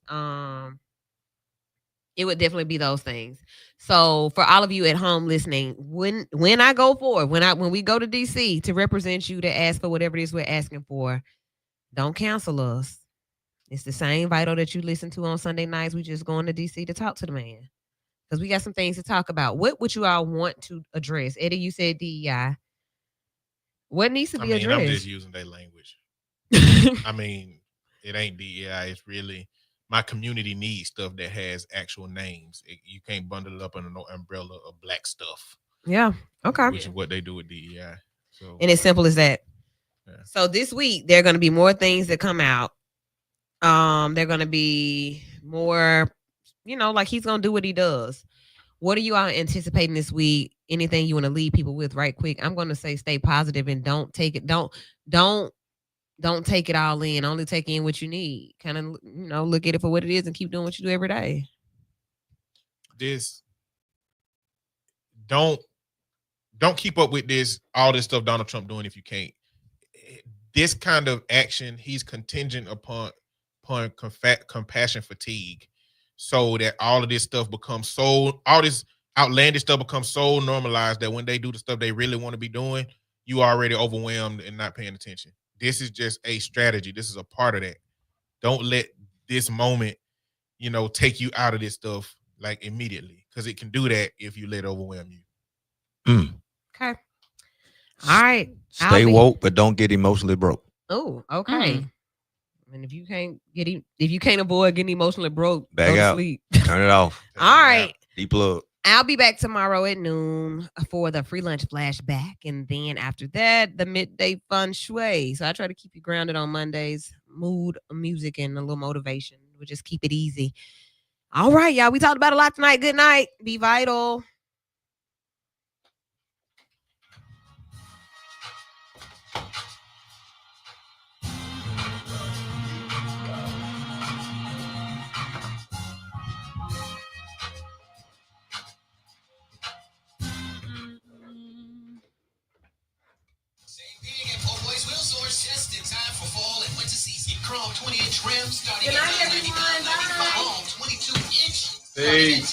It would definitely be those things. So for all of you at home listening, when I go forward, when we go to DC to represent you, to ask for whatever it is we're asking for, don't cancel us. It's the same Vital that you listen to on Sunday nights. We just going to DC to talk to the man, because we got some things to talk about. What would you all want to address? Eddie, you said DEI. What needs to be addressed? I'm just using their language. I mean, it ain't DEI. It's really, my community needs stuff that has actual names. You can't bundle it up under no umbrella of black stuff. Yeah. Okay. Which is what they do with DEI. So, and it's simple as that. Yeah. So this week there are going to be more things that come out. They're going to be more, like he's going to do what he does. What are you all anticipating this week? Anything you want to leave people with right quick? I'm going to say stay positive and don't take it. Don't take it all in. Only take in what you need. Kind of, look at it for what it is and keep doing what you do every day. Don't keep up with all this stuff Donald Trump doing if you can't. This kind of action, he's contingent upon compassion fatigue, so that all of this stuff becomes all this outlandish stuff becomes so normalized that when they do the stuff they really want to be doing, you are already overwhelmed and not paying attention. This is just a strategy. This is a part of that. Don't let this moment, take you out of this stuff like immediately, because it can do that if you let it overwhelm you. Okay. All right. Stay woke, but don't get emotionally broke. Oh, okay. And if you can't avoid getting emotionally broke, back go to out. Sleep. Turn it off. All right. Deplug. I'll be back tomorrow at noon for the free lunch flashback. And then after that, the midday fun shui. So I try to keep you grounded on Mondays. Mood, music, and a little motivation. We'll just keep it easy. All right, y'all. We talked about a lot tonight. Good night. Be vital. Chrome 20-inch rims starting at $99.95. 22-inch starting at